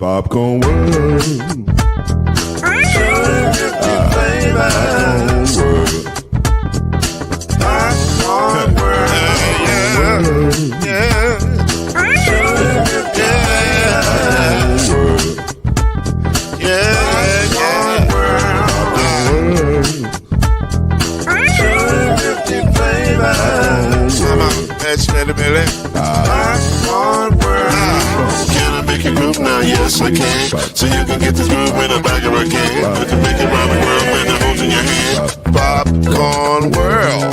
Popcorn World. Popcorn World. Yeah. Can I make you groove now? Yes, I can. So you can get this groove in a bag of a can. I can make it round the world when it holds in your hand. Popcorn World.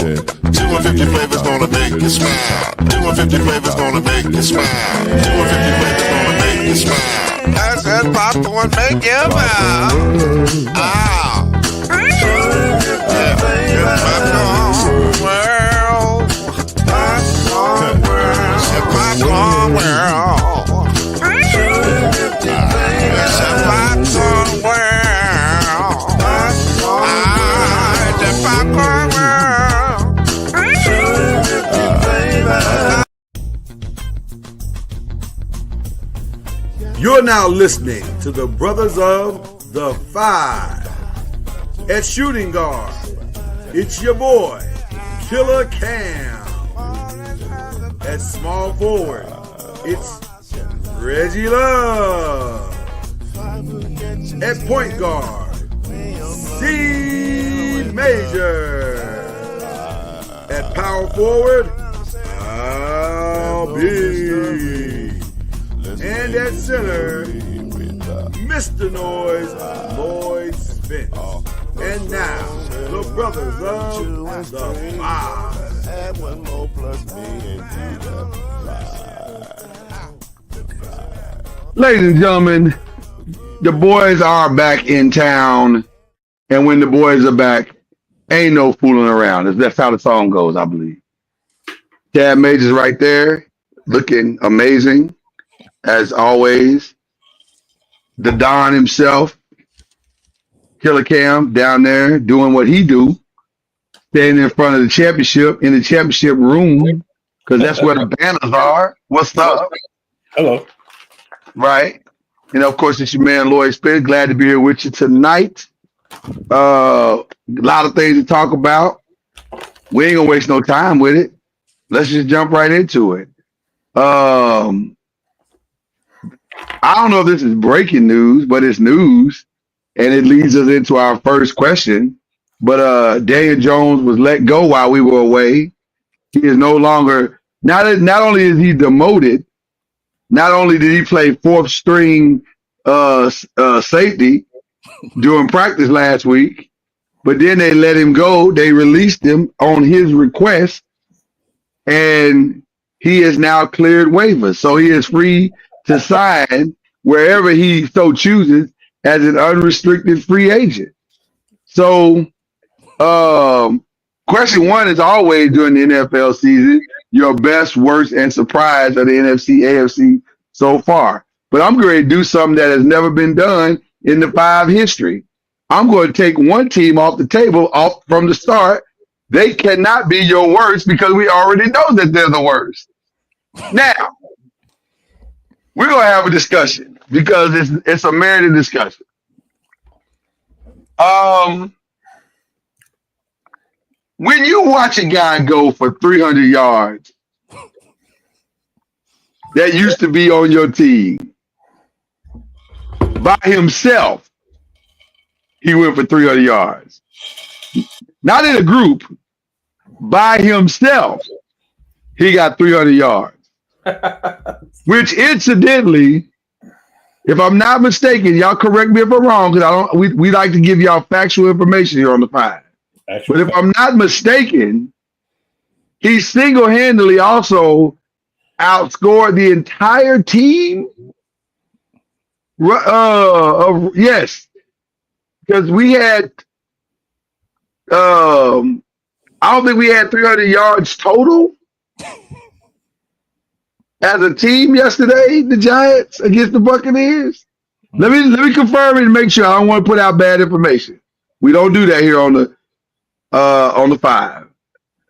250 flavors gonna make you smile. 250 flavors gonna make you smile. 250 flavors gonna make you smile. I said popcorn make you smile. Ah. Popcorn World. Popcorn World. Popcorn World. You're now listening to the Brothers of the Five. At shooting guard, it's your boy, Killer Cam. At small forward, it's Reggie Love. At point guard, C Major. At power forward, I'll be. And at center, Mr. Noise, Lloyd Spence. And now, the Brothers of the Five. Ladies and gentlemen, the boys are back in town. And when the boys are back, ain't no fooling around. That's how the song goes, I believe. Chad Major's right there, looking amazing. As always, the Don himself, Killer Cam, down there doing what he do, standing in front of the championship, in the championship room, because that's where the banners are. What's up? Hello. Right. And of course, it's your man, Lloyd Spence. Glad to be here with you tonight. A lot of things to talk about. We ain't gonna waste no time with it. Let's just jump right into it. I don't know if this is breaking news, but it's news, and it leads us into our first question. But Daniel Jones was let go while we were away. He is no longer, not only is he demoted, not only did he play fourth string safety during practice last week, but then they let him go. They released him on his request, and he is now cleared waivers. So he is free to sign wherever he so chooses as an unrestricted free agent. So question one is always during the NFL season, your best, worst, and surprise of the NFC, AFC so far. But I'm going to do something that has never been done in the Five history. I'm going to take one team off the table off from the start. They cannot be your worst because we already know that they're the worst. Now, we're going to have a discussion because it's a merited discussion. When you watch a guy go for 300 yards that used to be on your team by himself, he went for 300 yards. Not in a group, by himself, he got 300 yards. Which incidentally, if I'm not mistaken, y'all correct me if I'm wrong, because we like to give y'all factual information here on the Five. But if I'm not mistaken, he single-handedly also outscored the entire team. Yes, because we had, I don't think we had 300 yards total as a team yesterday, the Giants against the Buccaneers. Let me confirm it and make sure. I don't want to put out bad information. We don't do that here on the Five.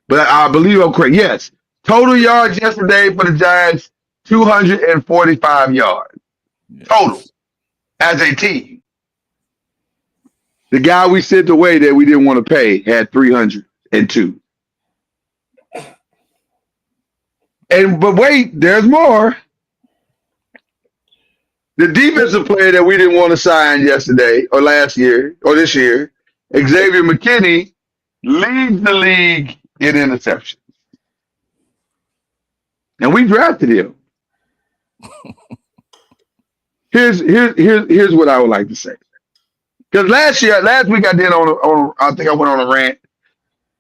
But I believe I'm correct. Yes. Total yards yesterday for the Giants, 245 yards. Total. as a team. The guy we sent away that we didn't want to pay had 302. But wait, there's more. The defensive player that we didn't want to sign yesterday or last year or this year, Xavier McKinney, leads the league in interceptions. And we drafted him. Here's what I would like to say. Because last week I did I think I went on a rant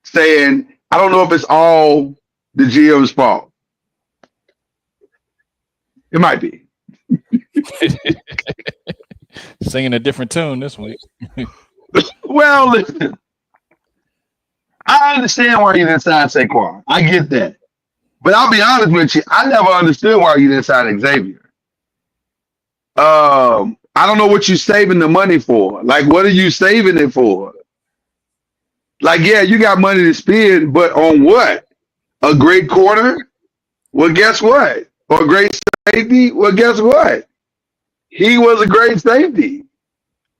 saying I don't know if it's all the GM's fault. It might be. Singing a different tune this week. Well, listen. I understand why you didn't sign Saquon. I get that. But I'll be honest with you, I never understood why you didn't sign Xavier. I don't know what you're saving the money for. Like, what are you saving it for? Like, yeah, you got money to spend, but on what? A great corner? Well, guess what? Or a great safety? Well, guess what? He was a great safety.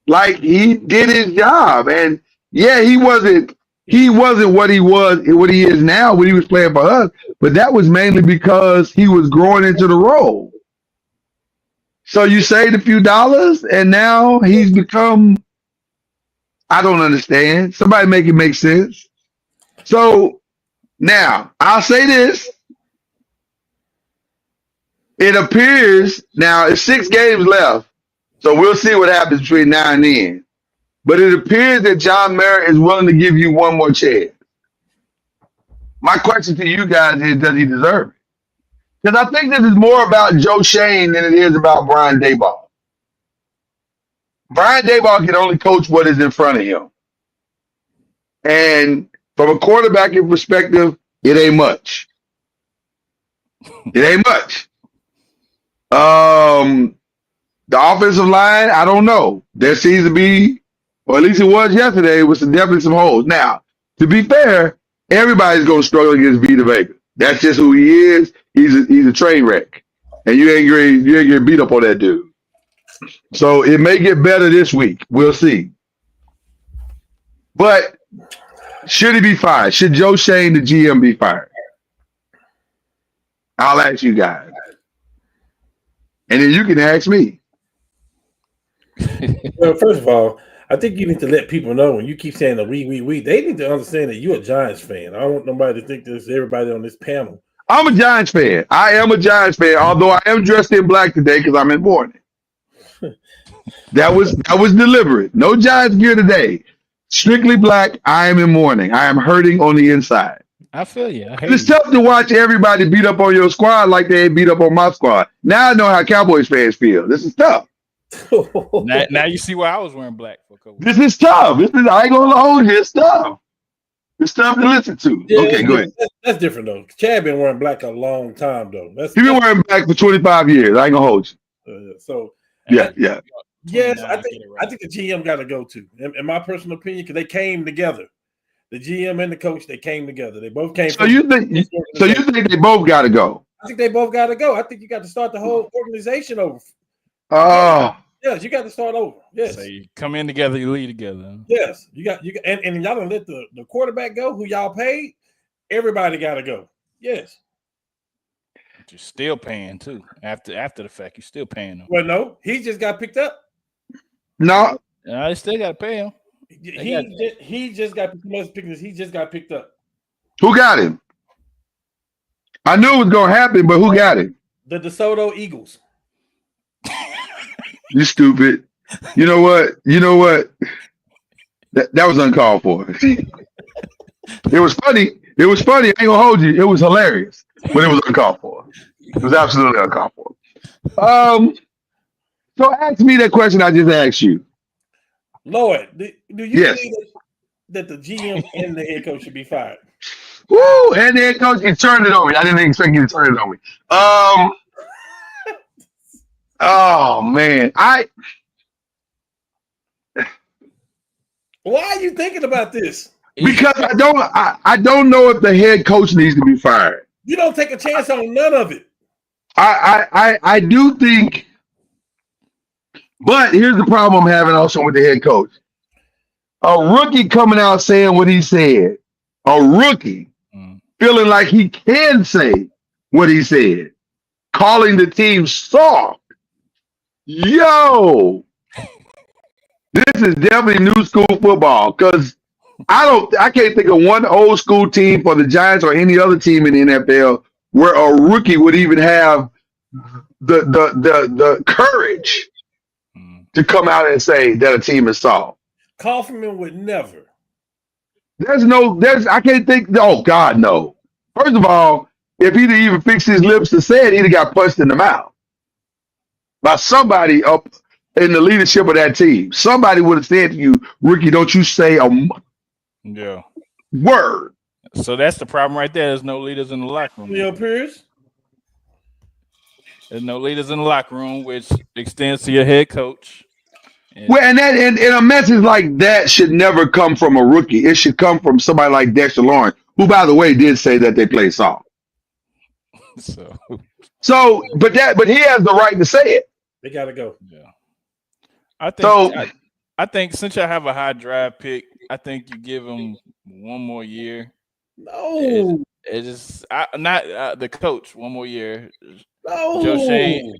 Like, he did his job. And yeah, he wasn't what he is now when he was playing for us, but that was mainly because he was growing into the role. So you saved a few dollars and now he's become, I don't understand. Somebody make it make sense. So now I'll say this. It appears now it's 6 games left. So we'll see what happens between now and then. But it appears that John Merritt is willing to give you one more chance. My question to you guys is, does he deserve it? Because I think this is more about Joe Shane than it is about Brian Daboll. Brian Daboll can only coach what is in front of him. And from a quarterbacking perspective, it ain't much. It ain't much. The offensive line, I don't know. There seems to be, or at least it was yesterday, with definitely some holes. Now, to be fair, everybody's going to struggle against Vita Vega. That's just who he is. He's a train wreck, and you ain't getting beat up on that dude. So it may get better this week. We'll see. But should he be fired? Should Joe Shane, the GM, be fired? I'll ask you guys, and then you can ask me. Well, first of all, I think you need to let people know when you keep saying the we. They need to understand that you're a Giants fan. I don't want nobody to think there's everybody on this panel. I'm a Giants fan. I am a Giants fan, although I am dressed in black today because I'm in mourning. That was deliberate. No Giants gear today. Strictly black. I am in mourning. I am hurting on the inside. I feel you. It's tough to watch everybody beat up on your squad like they beat up on my squad. Now I know how Cowboys fans feel. This is tough. now you see why I was wearing black for a couple. This is tough. I ain't gonna hold you. It's tough. It's tough to listen to. Yeah, okay, go ahead. That's different though. Chad been wearing black a long time though. He's been wearing black for 25 years. I ain't gonna hold you. Yeah. Yes, I think the GM got to go too. In my personal opinion, because they came together. The GM and the coach, they came together. They both came. So you think they both got to go? I think they both got to go. I think you got to start the whole organization over. Oh. Yes, you got to start over. Yes. So you come in together, you lead together. Yes, you got, and y'all don't let the quarterback go, who y'all paid. Everybody got to go. Yes. But you're still paying too. After the fact, you're still paying them. Well, no, he just got picked up. No. I still got to pay him. He just got picked up. Who got him? I knew it was gonna happen, but who got him? The DeSoto Eagles. You stupid. You know what? That was uncalled for. It was funny. I ain't gonna hold you. It was hilarious, but it was uncalled for. It was absolutely uncalled for. So ask me that question I just asked you. Lloyd, do you believe that the GM and the head coach should be fired? Woo! And the head coach, he turned it on me. I didn't expect you to turn it on me. Oh man, Why are you thinking about this? Because I don't know if the head coach needs to be fired. You don't take a chance on none of it. I do think But here's the problem I'm having also with the head coach. A rookie coming out saying what he said. A rookie feeling like he can say what he said. Calling the team soft. Yo, this is definitely new school football because I can't think of one old school team for the Giants or any other team in the NFL where a rookie would even have the courage to come out and say that a team is soft. Kaufman would never. I can't think. Oh God, no. First of all, if he'd even fixed his lips to say it, he'd have got punched in the mouth by somebody up in the leadership of that team. Somebody would have said to you, Ricky, don't you say a word. So that's the problem right there. There's no leaders in the locker room. Leo Pierce? There's no leaders in the locker room, which extends to your head coach. And a message like that should never come from a rookie. It should come from somebody like Dexter Lawrence, who, by the way, did say that they play soft. But he has the right to say it. They gotta go. Yeah. I think since y'all have a high draft pick, I think you give him one more year. No, it's just not the coach. One more year. No, Joe Shane.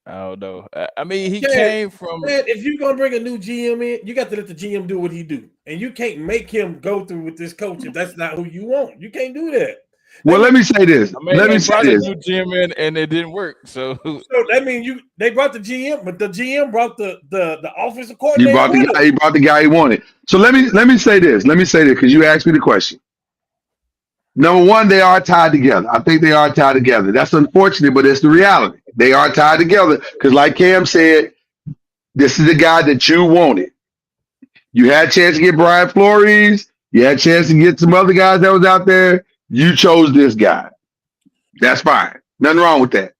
I don't know. I mean, he came from. Man, if you're gonna bring a new GM in, you got to let the GM do what he do, and you can't make him go through with this coach if that's not who you want. You can't do that. Well, let me say this. Let me say this. New GM in and it didn't work. So that means they brought the GM, but the GM brought the offensive coordinator. He brought the guy he wanted. So let me say this. Let me say this because you asked me the question. Number one, they are tied together. I think they are tied together. That's unfortunate, but it's the reality. They are tied together because, like Cam said, this is the guy that you wanted. You had a chance to get Brian Flores. You had a chance to get some other guys that was out there. You chose this guy. That's fine. Nothing wrong with that.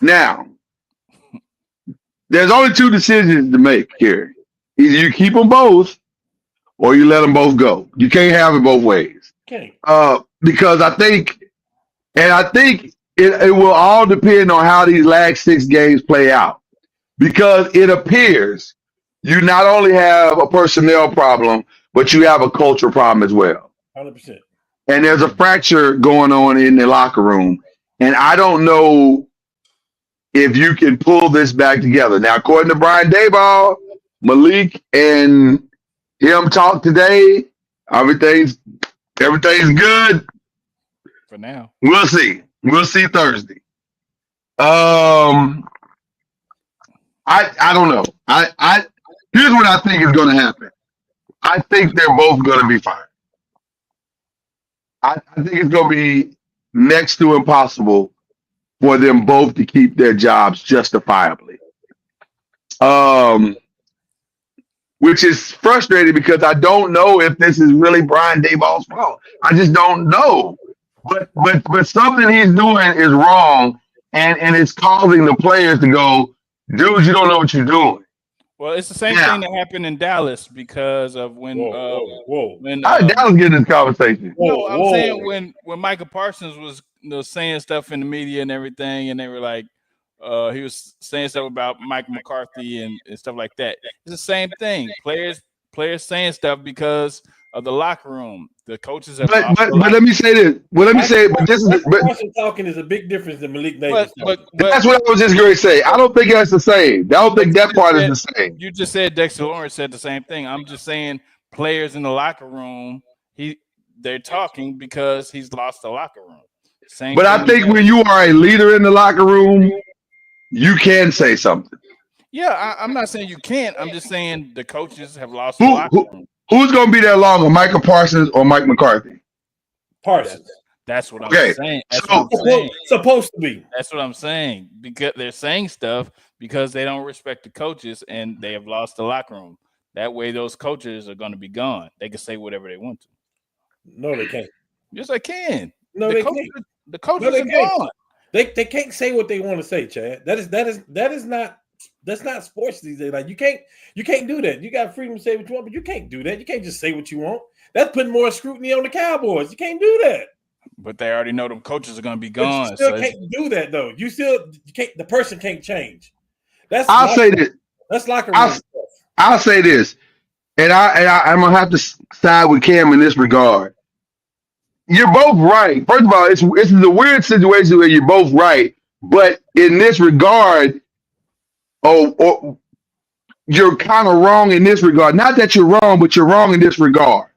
Now, there's only two decisions to make here. Either you keep them both or you let them both go. You can't have it both ways. Okay. Because I think it will all depend on how these last 6 games play out. Because it appears you not only have a personnel problem, but you have a culture problem as well. 100%. And there's a fracture going on in the locker room. And I don't know if you can pull this back together. Now, according to Brian Daboll, Malik and him talk today, everything's good. For now. We'll see. We'll see Thursday. I don't know. Here's what I think is going to happen. I think they're both going to be fired. I think it's going to be next to impossible for them both to keep their jobs justifiably. Which is frustrating because I don't know if this is really Brian Daboll's fault. I just don't know. But something he's doing is wrong, and it's causing the players to go, dude, you don't know what you're doing. Well, it's the same thing that happened in Dallas because of when Dallas getting this conversation. I'm saying when Michael Parsons was saying stuff in the media and everything, and they were like, he was saying stuff about Mike McCarthy and stuff like that. It's the same thing. Players saying stuff because of the locker room. The coaches have. But let me say this. Well, let me say. But this is. Parsons talking is a big difference than Malik Davis. But that's what I was just going to say. I don't think that's the same. I don't think that part is the same. You just said Dexter Lawrence said the same thing. I'm just saying players in the locker room. They're talking because he's lost the locker room. But I think when you are a leader in the locker room, you can say something. Yeah, I'm not saying you can't. I'm just saying the coaches have lost the locker room. Who's going to be there longer, Michael Parsons or Mike McCarthy? Parsons. That's what I'm saying. That's what I'm saying. Supposed to be. That's what I'm saying. Because they're saying stuff because they don't respect the coaches and they have lost the locker room. That way, those coaches are going to be gone. They can say whatever they want to. No, they can't. Yes, they can. No, they can't. The coaches are gone. They can't say what they want to say, Chad. That's not sports these days. Like you can't do that. You got freedom to say what you want, but you can't do that. You can't just say what you want. That's putting more scrutiny on the Cowboys. You can't do that. But they already know them coaches are going to be gone. But you still can't do that though. You can't. The person can't change. I'll say this. That's locker room I'll, stuff. I'll say this, and I'm gonna have to side with Cam in this regard. You're both right. First of all, it's a weird situation where you're both right, but in this regard, or you're kind of wrong in this regard. Not that you're wrong, but you're wrong in this regard.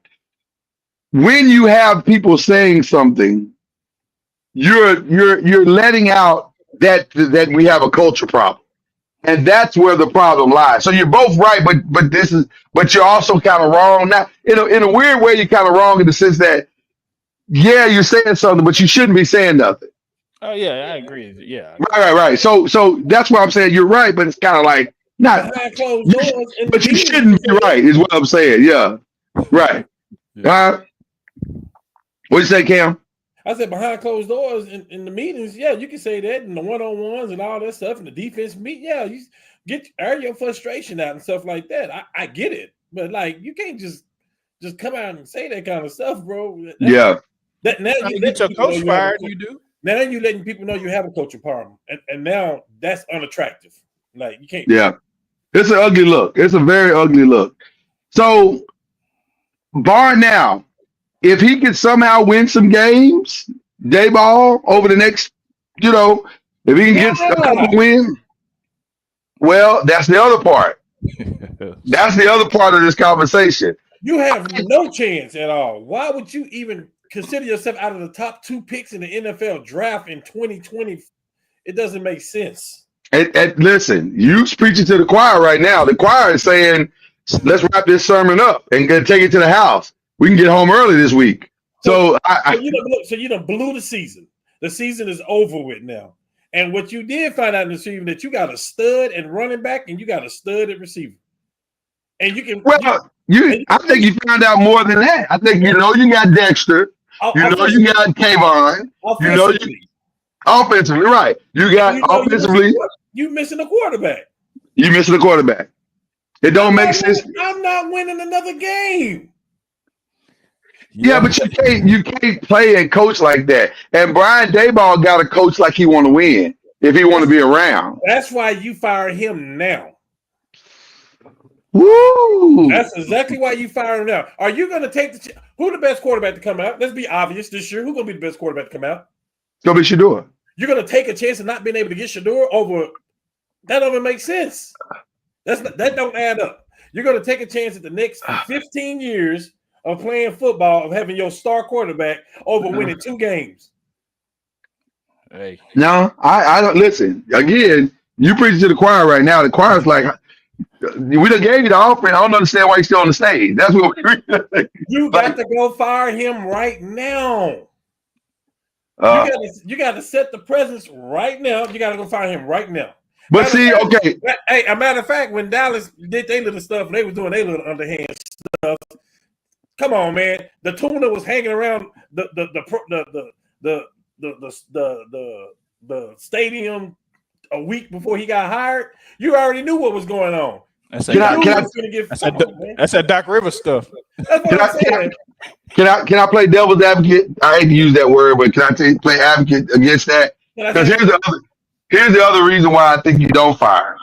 When you have people saying something, you're letting out that we have a culture problem. And that's where the problem lies. So you're both right, but you're also kind of wrong. Now, in a weird way, you're kind of wrong in the sense that, yeah, you're saying something, but you shouldn't be saying nothing. Oh yeah, I agree. Yeah. Right. So that's why I'm saying you're right, but it's kind of like not. Behind closed doors, But you shouldn't be right, is what I'm saying. Yeah, right. Yeah. What you say, Cam? I said behind closed doors in the meetings, yeah, you can say that, and the one-on-ones and all that stuff, and the defense meet, yeah, you air your frustration out and stuff like that. I get it, but like you can't just come out and say that kind of stuff, bro. Yeah. That now You get your coach fired, you do. Now you're letting people know you have a culture problem, and now that's unattractive. Like you can't. Yeah, it's an ugly look. It's a very ugly look. So, bar now, if he could somehow win some games, Dayball over the next, if he can get a couple wins, well, that's the other part. That's the other part of this conversation. You have no chance at all. Why would you even consider yourself out of the top 2 picks in the NFL draft in 2020? It doesn't make sense. And listen, you preaching to the choir right now. The choir is saying, let's wrap this sermon up and take it to the house. We can get home early this week. So you done blew the season. The season is over with now. And what you did find out in the season that you got a stud at running back and you got a stud at receiver. And you can I think you found out more than that. I think you got Dexter. You got Kayvon. Offensively, right. You got offensively. You missing a quarterback. You missing a quarterback. It don't make sense. I'm not winning another game. Yeah, but you can't play and coach like that. And Brian Daboll got to coach like he want to win if he want to be around. That's why you fire him now. Woo! That's exactly why you fire him now. Are you going to take who the best quarterback to come out? Let's be obvious this year. Who's going to be the best quarterback to come out? It's going to be Shador. You're going to take a chance of not being able to get Shador over. That don't even make sense. That don't add up. You're going to take a chance at the next 15 years of playing football, of having your star quarterback over winning 2 games. Hey. No, I don't listen. Again, you preach to the choir right now. The choir's like, we done gave you the offering. I don't understand why you're still on the stage. That's what you got to go fire him right now. You got to set the presence right now. You got to go fire him right now. But see, okay. Hey, a matter of fact, when Dallas did their little stuff, and they was doing their little underhand stuff. Come on, man. The tuna was hanging around the stadium a week before he got hired. You already knew what was going on. That's that Doc Rivers stuff. That's what I'm saying. Can I play devil's advocate? I hate to use that word, but can I play advocate against that? Because here's the other reason why I think you don't fire.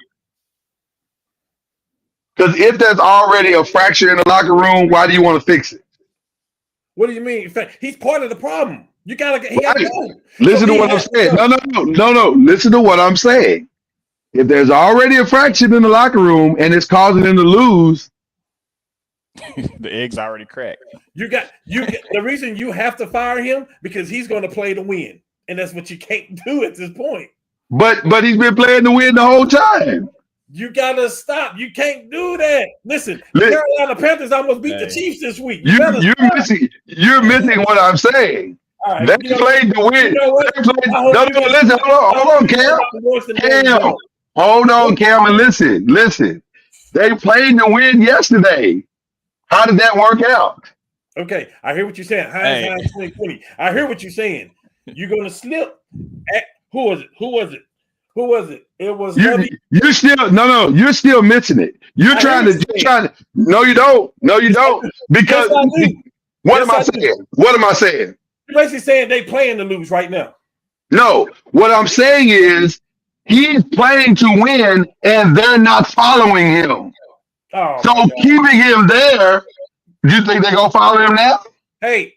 Because if there's already a fracture in the locker room, why do you want to fix it? What do you mean? In fact, he's part of the problem. He gotta go. Listen to what I'm saying. No. Listen to what I'm saying. If there's already a fracture in the locker room and it's causing them to lose, the egg's already cracked. The reason you have to fire him because he's going to play to win, and that's what you can't do at this point. But he's been playing to win the whole time. You gotta stop. You can't do that. Listen, Carolina Panthers almost beat the Chiefs this week. You're missing what I'm saying. Right, they played to win. You know what? Listen, hold on, Cam. Hold on, Cam, and listen. They played to win yesterday. How did that work out? Okay, I hear what you're saying. Hindsight 2020. I hear what you're saying. You're gonna slip. Who was it? It was you're still missing it. You're trying to. No, you don't. Because what am I saying? You're basically saying they playing to lose right now. No, what I'm saying is He's playing to win, and they're not following him. Oh, So my God. keeping him there, do you think they're gonna follow him now? Hey,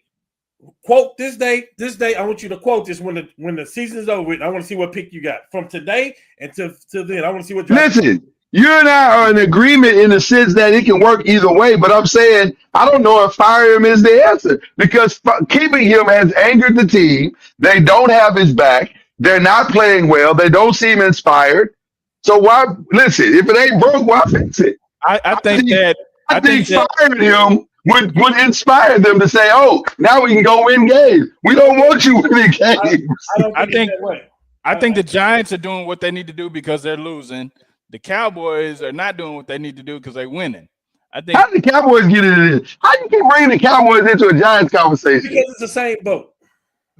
quote this day. This day, I want you to quote this when the season is over with. I want to see what pick you got from today and to then. I want to see what. Listen, you and I are in agreement in the sense that it can work either way, but I'm saying I don't know if fire him is the answer because keeping him has angered the team. They don't have his back. They're not playing well. They don't seem inspired. So why listen? If it ain't broke, why fix it? I think firing him would inspire them to say, "Oh, now we can go win games. We don't want you winning games." I think the Giants are doing what they need to do because they're losing. The Cowboys are not doing what they need to do because they're winning. I think. How did the Cowboys get into this? How you keep bringing the Cowboys into a Giants conversation? Because it's the same boat.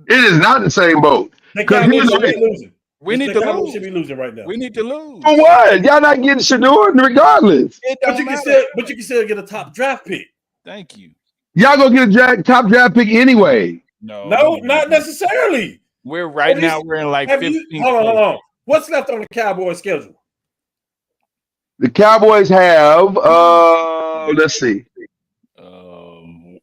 It is not the same boat. The Cowboys should be losing. We need to lose. Should be losing right now. We need to lose. For what? Y'all not getting Shador regardless. But you can still get a top draft pick. Thank you. Y'all gonna get a top draft pick anyway. No, not necessarily. We're now we're in like 15. Hold on. What's left on the Cowboys schedule? The Cowboys have let's see.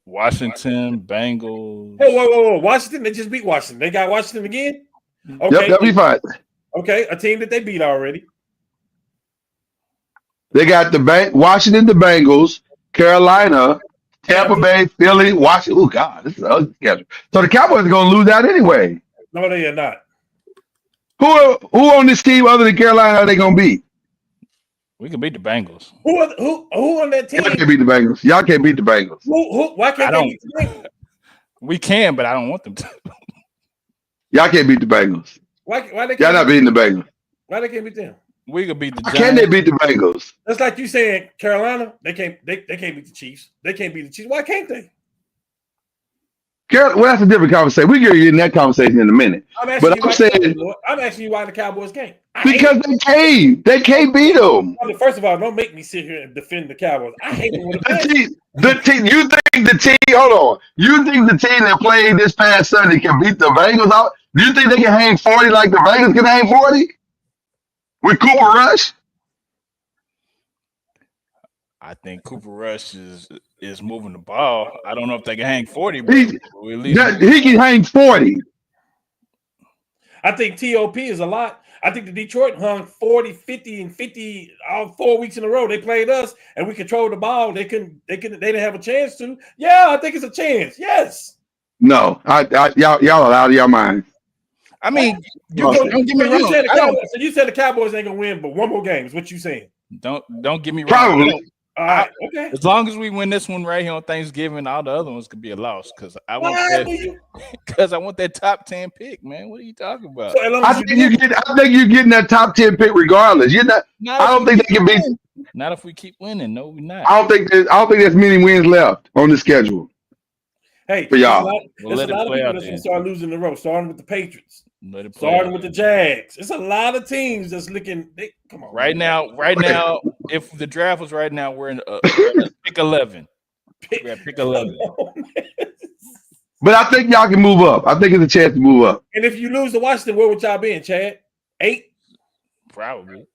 Washington, Bengals. Whoa. Washington, they just beat Washington. They got Washington again? Okay. Yep, that'll be fine. Okay, a team that they beat already. They got the Washington, the Bengals, Carolina, Tampa Bay, Philly, Washington. Oh God, this is an ugly schedule. So the Cowboys are gonna lose out anyway. No, they are not. Who on this team other than Carolina are they gonna beat? We can beat the Bengals. Who on that team? Y'all can't beat the Bengals. Y'all can't beat the Bengals. Why can't they beat the Bengals? We can, but I don't want them to. Y'all can't beat the Bengals. Why they Y'all not beating the Bengals. Why they can't beat them? We could beat the How Giants. can they beat the Bengals? That's like you saying Carolina, they can't beat the Chiefs. They can't beat the Chiefs. Why can't they? Well, that's a different conversation. We can get in that conversation in a minute. I'm asking you why the Cowboys can't. Because they can't beat them. First of all, don't make me sit here and defend the Cowboys. I hate them with the team. You think the team? Hold on. You think the team that played this past Sunday can beat the Bengals out? Do you think they can hang 40 like the Bengals can hang 40 with Cooper Rush? I think Cooper Rush is moving the ball. I don't know if they can hang 40, but he can hang 40. I think TOP is a lot. I think the Detroit hung 40, 50, and 50 all 4 weeks in a row. They played us, and we controlled the ball. They didn't have a chance to. Yeah, I think it's a chance. Yes. No, y'all are out of your mind. I mean, don't get me wrong. So you said the Cowboys ain't gonna win, but one more game is what you saying. Don't get me wrong. Probably. All right, okay. As long as we win this one right here on Thanksgiving, all the other ones could be a loss because I want that top 10 pick, man. What are you talking about? So I think you're getting that top 10 pick regardless. You're not. I don't think they can beat. Not if we keep winning. No, we're not. I don't think there's many wins left on the schedule. Hey, for y'all, there's a lot of people that's gonna start losing the road, starting with the Patriots. Starting with the Jags. It's a lot of teams that's looking. Come on. Right now, if the draft was right now, we're in pick 11. We're at pick 11. But I think y'all can move up. I think it's a chance to move up. And if you lose to Washington, where would y'all be in, Chad? 8? Probably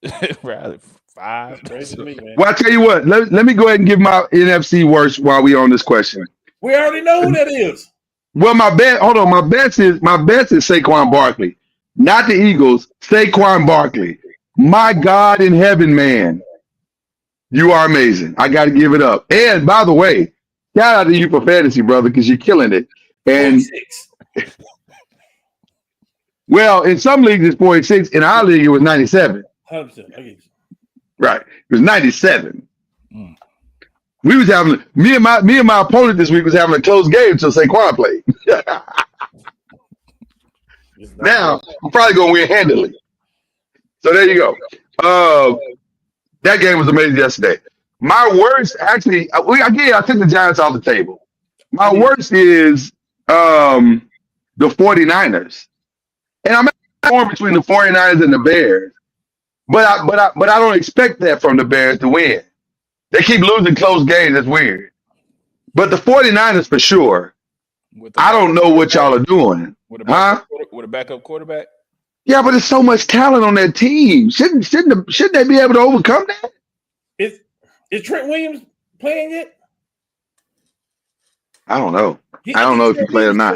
5. Crazy to me, man. Well, I tell you what. Let me go ahead and give my NFC worst while we on this question. We already know who that is. Well, my bet is Saquon Barkley, not the Eagles. Saquon Barkley, my God in heaven, man, you are amazing. I got to give it up. And by the way, shout out to you for fantasy, brother, because you're killing it. And 46. Well, in some leagues it's 46. In our league it was 97. 100%. I get you. Right, it was 97. We was having me and my opponent this week was having a close game until Saquon played. Now I'm probably gonna win handily. So there you go. That game was amazing yesterday. My worst, actually, I took the Giants off the table. My worst is the 49ers, and I'm torn between the 49ers and the Bears. But I don't expect that from the Bears to win. They keep losing close games. That's weird. But the 49ers for sure. I don't know what y'all are doing. With a backup quarterback? Yeah, but there's so much talent on that team. Shouldn't they be able to overcome that? Is Trent Williams playing yet? I don't know. I I don't know if he played or not.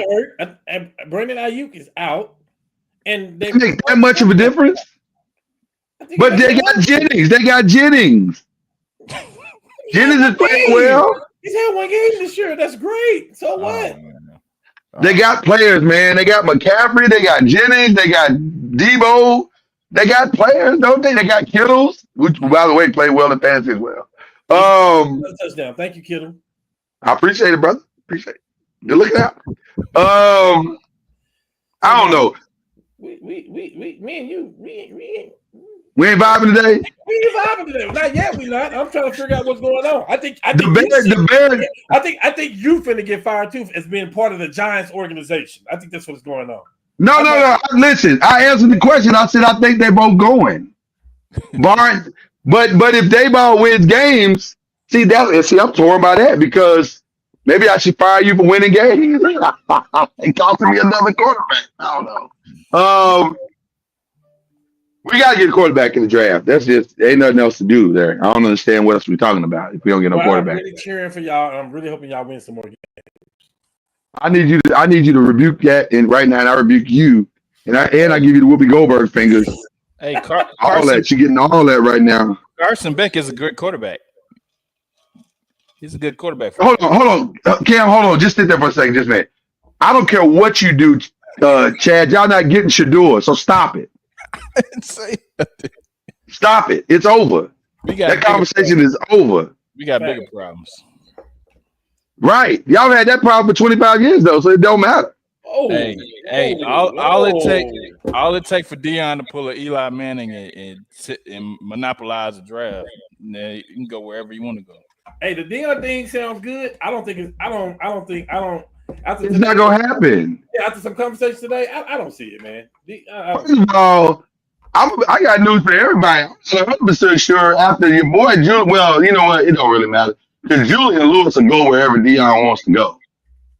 And Brandon Ayuk is out, and they Make that much of a difference. But they got Jennings. They got Jennings. Jennings is playing well. He's had one game this year. That's great. So what? They got players, man. They got McCaffrey. They got Jennings. They got Debo. They got players, don't they? They got Kittles, which, by the way, played well in fantasy as well. Touchdown. Thank you, Kittle. I appreciate it, brother. Appreciate it. Good looking out. I don't know. Me and you, We ain't vibing today. we ain't vibing today. Not yet. We not. I'm trying to figure out what's going on. I think The Bears. I think you finna get fired too as being part of the Giants organization. I think that's what's going on. No. Listen, I answered the question. I said I think they both going. Barnes, but if Dayball wins games, see, I'm torn by that because maybe I should fire you for winning games. It costing me another quarterback. I don't know. We gotta get a quarterback in the draft. That's just ain't nothing else to do there. I don't understand what else we're talking about if we don't get no quarterback. I'm really cheering for y'all. I'm really hoping y'all win some more games. I need you to rebuke that, and right now, and I rebuke you, and I give you the Whoopi Goldberg fingers. Hey, All that you're getting all that right now. Carson Beck is a good quarterback. He's a good quarterback. Hold on, Cam. Hold on. Just sit there for a second, just a minute. I don't care what you do, Chad. Y'all not getting Shador, so stop it. Stop it. It's over. That conversation is over. We got bigger problems. Right. Y'all had that problem for 25 years though, so it don't matter. Oh, all it takes for Deion to pull an Eli Manning and monopolize the draft. You can go wherever you want to go. Hey, the Deion thing sounds good. I don't think. It's not gonna happen. Yeah, after some conversation today, I don't see it, man. First of all, I got news for everybody. I'm 100% sure after your boy Julian. Well, you know what? It don't really matter because Julian Lewis will go wherever Deion wants to go.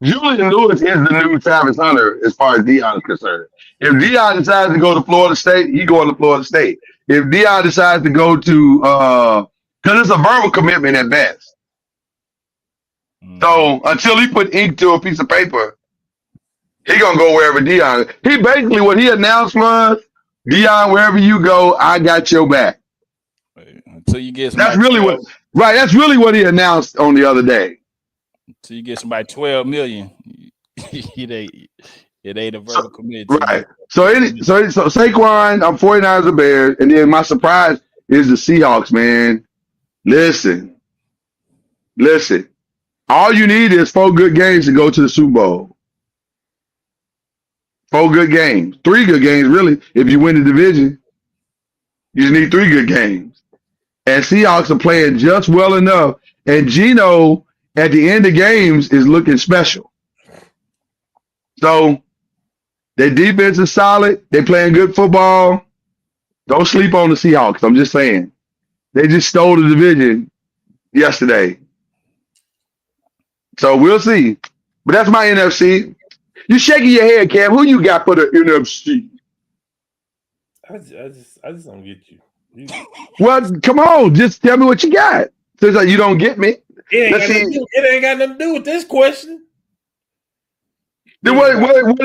Julian Lewis is the new Travis Hunter as far as Deion is concerned. If Deion decides to go to Florida State, he going to Florida State. If Deion decides to go to, because it's a verbal commitment at best. So until he put ink to a piece of paper, he gonna go wherever Deion. He basically what he announced was, Deion, wherever you go, I got your back. Until you get that's really 12, right. That's really what he announced on the other day. So you get somebody $12 million. it ain't a verbal commitment. Right. So Saquon, I'm 49ers and Bears, and then my surprise is the Seahawks, man. Listen. All you need is 4 good games to go to the Super Bowl. 4 good games. 3 good games, really, if you win the division. You just need 3 good games. And Seahawks are playing just well enough. And Geno, at the end of games, is looking special. So, their defense is solid. They're playing good football. Don't sleep on the Seahawks. I'm just saying. They just stole the division yesterday. So we'll see. But that's my NFC. You shaking your head, Cam. Who you got for the NFC? I just don't get you. Well, come on. Just tell me what you got. Since you don't get me. It ain't got nothing to do with this question. Then what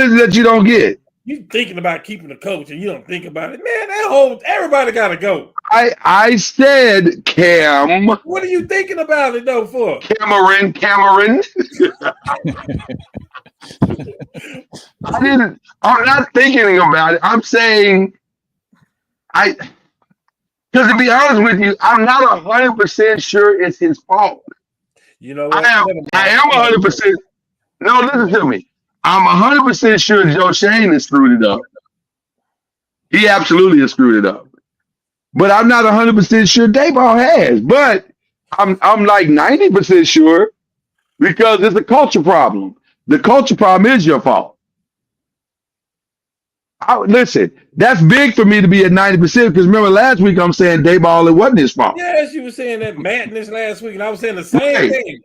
is it that you don't get? You thinking about keeping the coach and you don't think about it. Man, everybody gotta go. I said Cam. What are you thinking about it though for? Cameron. I'm not thinking about it. I'm saying because to be honest with you, I'm not 100% sure it's his fault. You know what? I am 100%. No, listen to me. I'm 100% sure Joe Shane has screwed it up. He absolutely has screwed it up. But I'm not 100% sure Dayball has. But I'm like 90% sure because it's a culture problem. The culture problem is your fault. Listen, that's big for me to be at 90% because remember last week I'm saying Dayball, it wasn't his fault. Yes, you were saying that madness last week, and I was saying the same thing.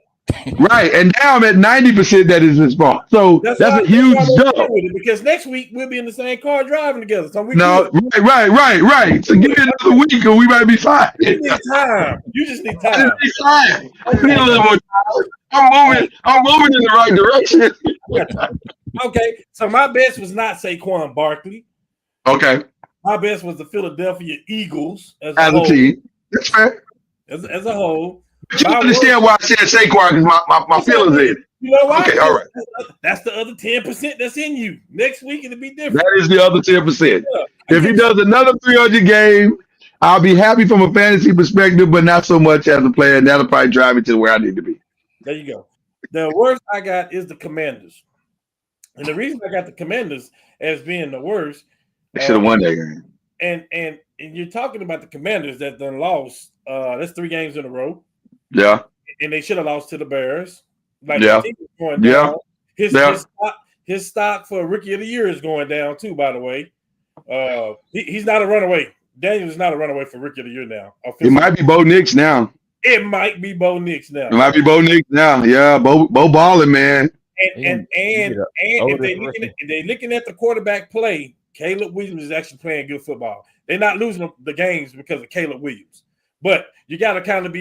Right. And now I'm at 90% that is his fault. So that's why a huge I'm jump. okay with it, because next week we'll be in the same car driving together. So we No, good. right. So give me another week and we might be fine. You need time. You just need I time. just need time. I Okay, need a little more time. I'm moving in the right direction. okay. So my best was not Saquon Barkley. Okay. My best was the Philadelphia Eagles as As a a whole. team. That's fair. As a whole. But you understand why I said Saquon, because my feelings in it. You know why? Okay, all right. That's the other 10% that's in you. Next week it'll be different. That is the other 10%. Yeah. If he does another 300 game, I'll be happy from a fantasy perspective, but not so much as a player. And that'll probably drive me to where I need to be. There you go. The worst I got is the Commanders. And the reason I got the Commanders as being the worst, They should have won that game. And you're talking about the Commanders that done lost. That's 3 games in a row. Yeah. And they should have lost to the Bears. Like Yeah. the team is going down. Yeah. His stock for Rookie of the Year is going down too, by the way. He's not a runaway. Daniel is not a runaway for Rookie of the Year now. It might be Bo Nix now. It might be Bo Nix now. It might be Bo Nix now. Yeah, Bo balling, man. And if they're looking at the quarterback play, Caleb Williams is actually playing good football. They're not losing the games because of Caleb Williams. But you gotta kind of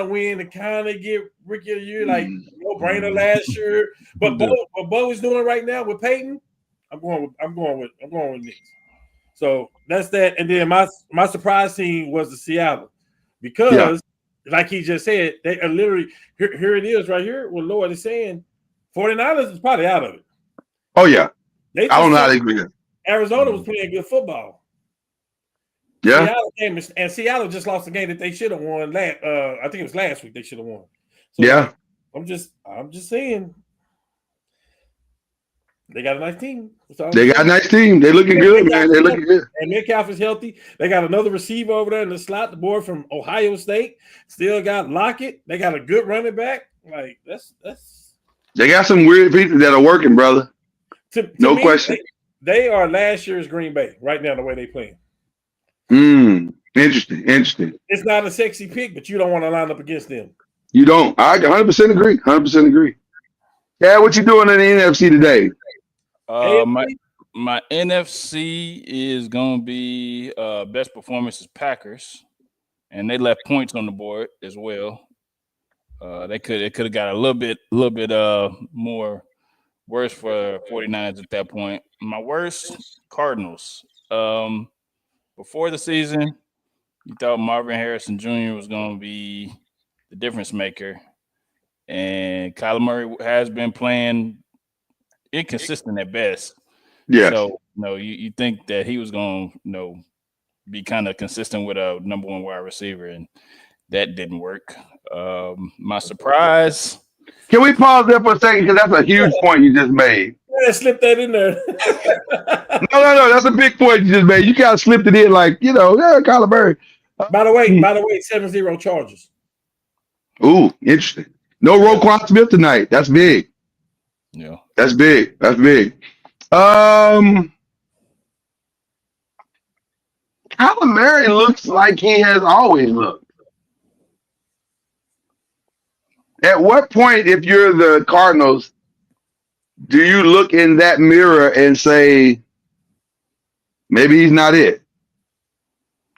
win and kind of get Rookie of the Year, like no brainer last year. But Bo is doing it right now with Peyton. I'm going with Nix. So that's that. And then my surprise team was the Seattle, because like he just said, they are literally here it is right here. What Lord is saying, 49ers is probably out of it. Oh yeah, I don't know how they agree. Arizona was playing good football. Yeah, Seattle just lost the game that they should have won. I think it was last week they should have won. So yeah, I'm just saying they got a nice team. They got a nice team. They looking good, man. They looking good. And Metcalf is healthy. They got another receiver over there in the slot. The boy from Ohio State still got Lockett. They got a good running back. Like that's. They got some weird pieces that are working, brother. No question. They are last year's Green Bay right now. The way they playing. Interesting. It's not a sexy pick, but you don't want to line up against them. You don't. I 100% agree. 100% agree. Yeah, what you doing in the NFC today? My NFC is gonna be best performance is Packers, and they left points on the board as well. They could have got a little bit more worse for 49ers at that point. My worst, Cardinals. Before the season, you thought Marvin Harrison Jr. was going to be the difference maker, and Kyler Murray has been playing inconsistent at best. Yeah. So, you think that he was going to, be kind of consistent with a number 1 wide receiver, and that didn't work. My surprise. Can we pause there for a second? Because that's a huge point you just made. Yeah, slip that in there. No. That's a big point you just made. You kind of slipped it in like, Kyler Murray. By the way, 7-0 Chargers. Ooh, interesting. No Roquan Smith tonight. That's big. Yeah. That's big. Kyler Murray looks like he has always looked. At what point, if you're the Cardinals, do you look in that mirror and say, maybe he's not it?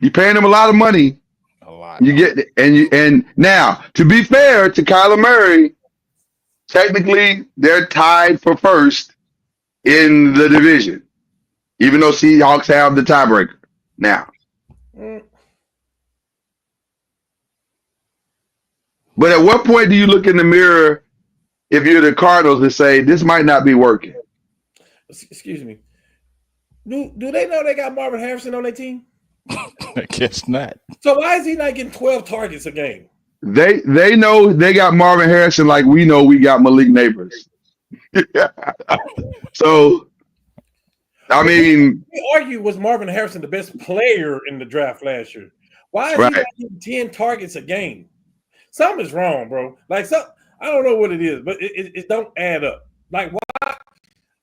You're paying him a lot of money. A lot. You get and now, to be fair to Kyler Murray, technically they're tied for first in the division, even though Seahawks have the tiebreaker now. But at what point do you look in the mirror if you're the Cardinals and say, this might not be working? Excuse me. Do they know they got Marvin Harrison on their team? I guess not. So why is he not getting 12 targets a game? They know they got Marvin Harrison like we know we got Malik Neighbors. So, I mean. We argue, was Marvin Harrison the best player in the draft last year? Why is he not getting 10 targets a game? Something is wrong, bro. Like, I don't know what it is, but it don't add up. Like, why?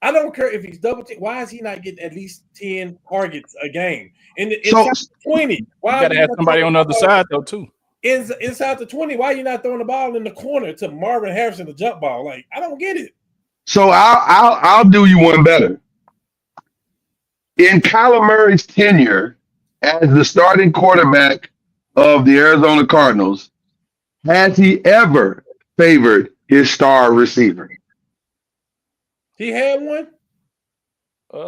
I don't care if he's double team. Why is he not getting at least 10 targets a game? And it's 20. Why? You got to have somebody on the other side, though, too. inside the 20. Why are you not throwing the ball in the corner to Marvin Harrison, the jump ball? Like, I don't get it. So I'll do you one better. In Kyler Murray's tenure as the starting quarterback of the Arizona Cardinals, has he ever favored his star receiver? He had one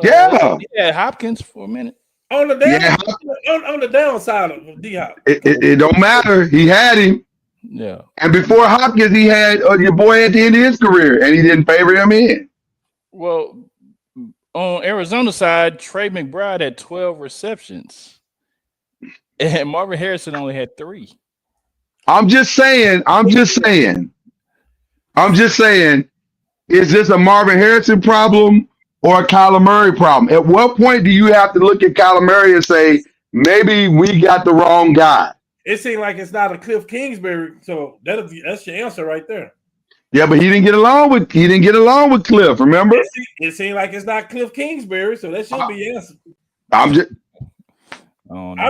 Yeah. Yeah, Hopkins for a minute. on the on the downside of D-Hop. It don't matter. He had him. Yeah. And before Hopkins, he had your boy at the end of his career, and he didn't favor him in. Well, on Arizona side, Trey McBride had 12 receptions, and Marvin Harrison only had 3. I'm just saying. Is this a Marvin Harrison problem or a Kyler Murray problem? At what point do you have to look at Kyler Murray and say, maybe we got the wrong guy? It seemed like it's not a Cliff Kingsbury, so that's your answer right there. Yeah, but he didn't get along with Cliff, remember? It seemed like it's not Cliff Kingsbury, so that should be your answer. I'm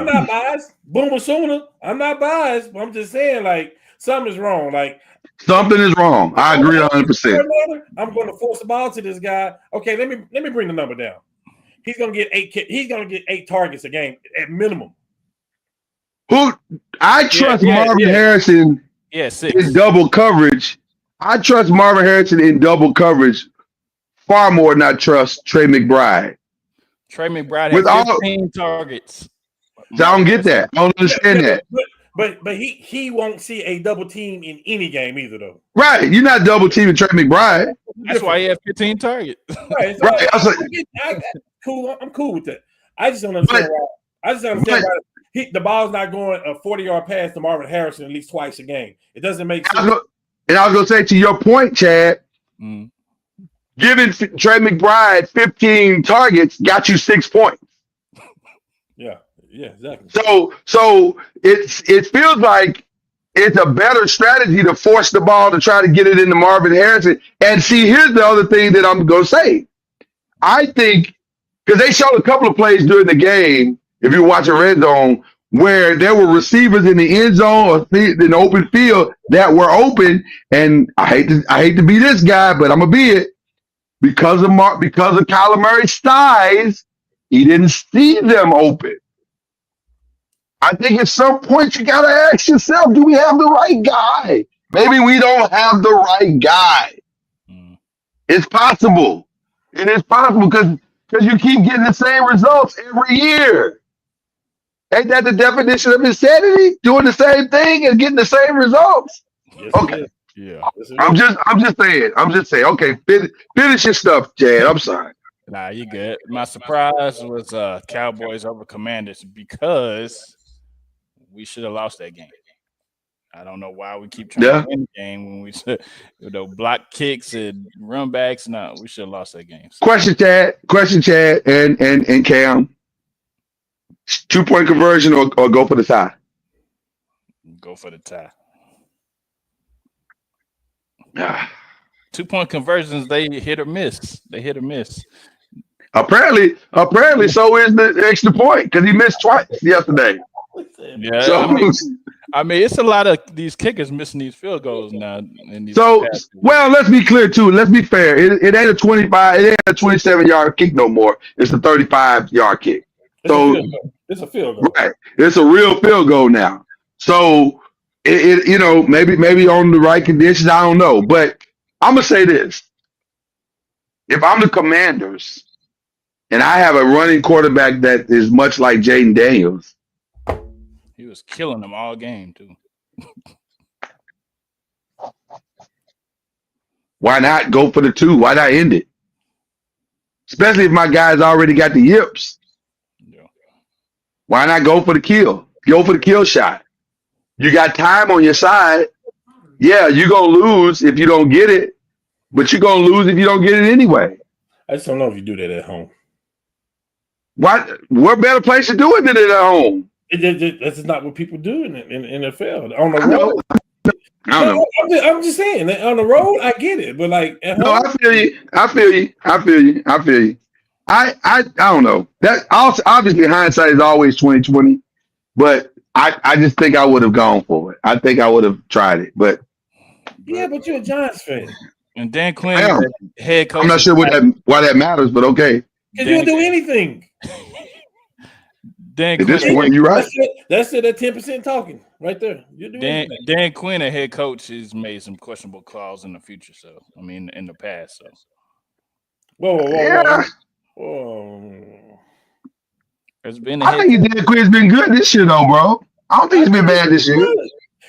not biased. Boomer Sooner. I'm not biased, but I'm just saying, like, something is wrong. Like, something is wrong. I agree 100%. I'm going to force the ball to this guy. Okay, let me bring the number down. He's going to get 8. He's going to get 8 targets a game at minimum. I trust Marvin Harrison in double coverage. I trust Marvin Harrison in double coverage far more than I trust Trey McBride. Trey McBride had 15 targets. So I don't get that. I don't understand that. But he won't see a double team in any game either, though. Right. You're not double teaming Trey McBride. That's why he had 15 targets. Right. I'm cool with that. I just don't understand why. The ball's not going a 40-yard pass to Marvin Harrison at least twice a game. It doesn't make sense. And I was going to say, to your point, Chad, giving Trey McBride 15 targets got you 6 points. Yeah, exactly. So it feels like it's a better strategy to force the ball to try to get it into Marvin Harrison. And see, here's the other thing that I'm going to say. I think, because they showed a couple of plays during the game, if you're watching Red Zone, where there were receivers in the end zone or in the open field that were open. And I hate to be this guy, but I'm going to be it. Because of Kyler Murray's size, he didn't see them open. I think at some point you got to ask yourself, do we have the right guy? Maybe we don't have the right guy. It's possible. It is possible because you keep getting the same results every year. Ain't that the definition of insanity? Doing the same thing and getting the same results? Yes, okay. Yeah. I'm just saying. Okay, finish your stuff, Chad. I'm sorry. Nah, you good. My surprise was Cowboys over Commanders because we should have lost that game. I don't know why we keep trying to win the game when we should, block kicks and run backs. No, we should have lost that game. So. Question, Chad, and Cam. 2-point conversion or go for the tie? Go for the tie. Ah. 2-point conversions, they hit or miss. Apparently, so is the extra point because he missed twice yesterday. Yeah, so, I mean, it's a lot of these kickers missing these field goals now. Well, let's be clear too. Let's be fair. It ain't a 25. It ain't a 27-yard kick no more. It's a 35-yard kick. It's a field goal. Right. It's a real field goal now. So maybe on the right conditions, I don't know. But I'm gonna say this. If I'm the Commanders and I have a running quarterback that is much like Jaden Daniels, he was killing them all game too. Why not go for the 2? Why not end it? Especially if my guy's already got the yips. Yeah. Why not go for the kill? Go for the kill shot. You got time on your side. Yeah, you're going to lose if you don't get it, but you're going to lose if you don't get it anyway. I just don't know if you do that at home. What better place to do it than at home? That's not what people do in NFL. On the road. I don't know. I'm just saying, on the road, I get it, but like at home, no, I feel you. I don't know. That also, obviously hindsight is always 20/20, but I just think I would have gone for it. I think I would have tried it, but Yeah, but you're a Giants fan. And Dan Quinn, I am. the head coach. I'm not sure why that matters, but okay. Because you'll do anything. Dan At this Quinn, point, you're right. That's it at 10% talking right there. You do anything. Dan Quinn, a head coach, has made some questionable calls in the future. So I mean, in the past. So Yeah. whoa. There's been. I think Dan Quinn's been good this year, though, bro. I don't think he's been bad this year.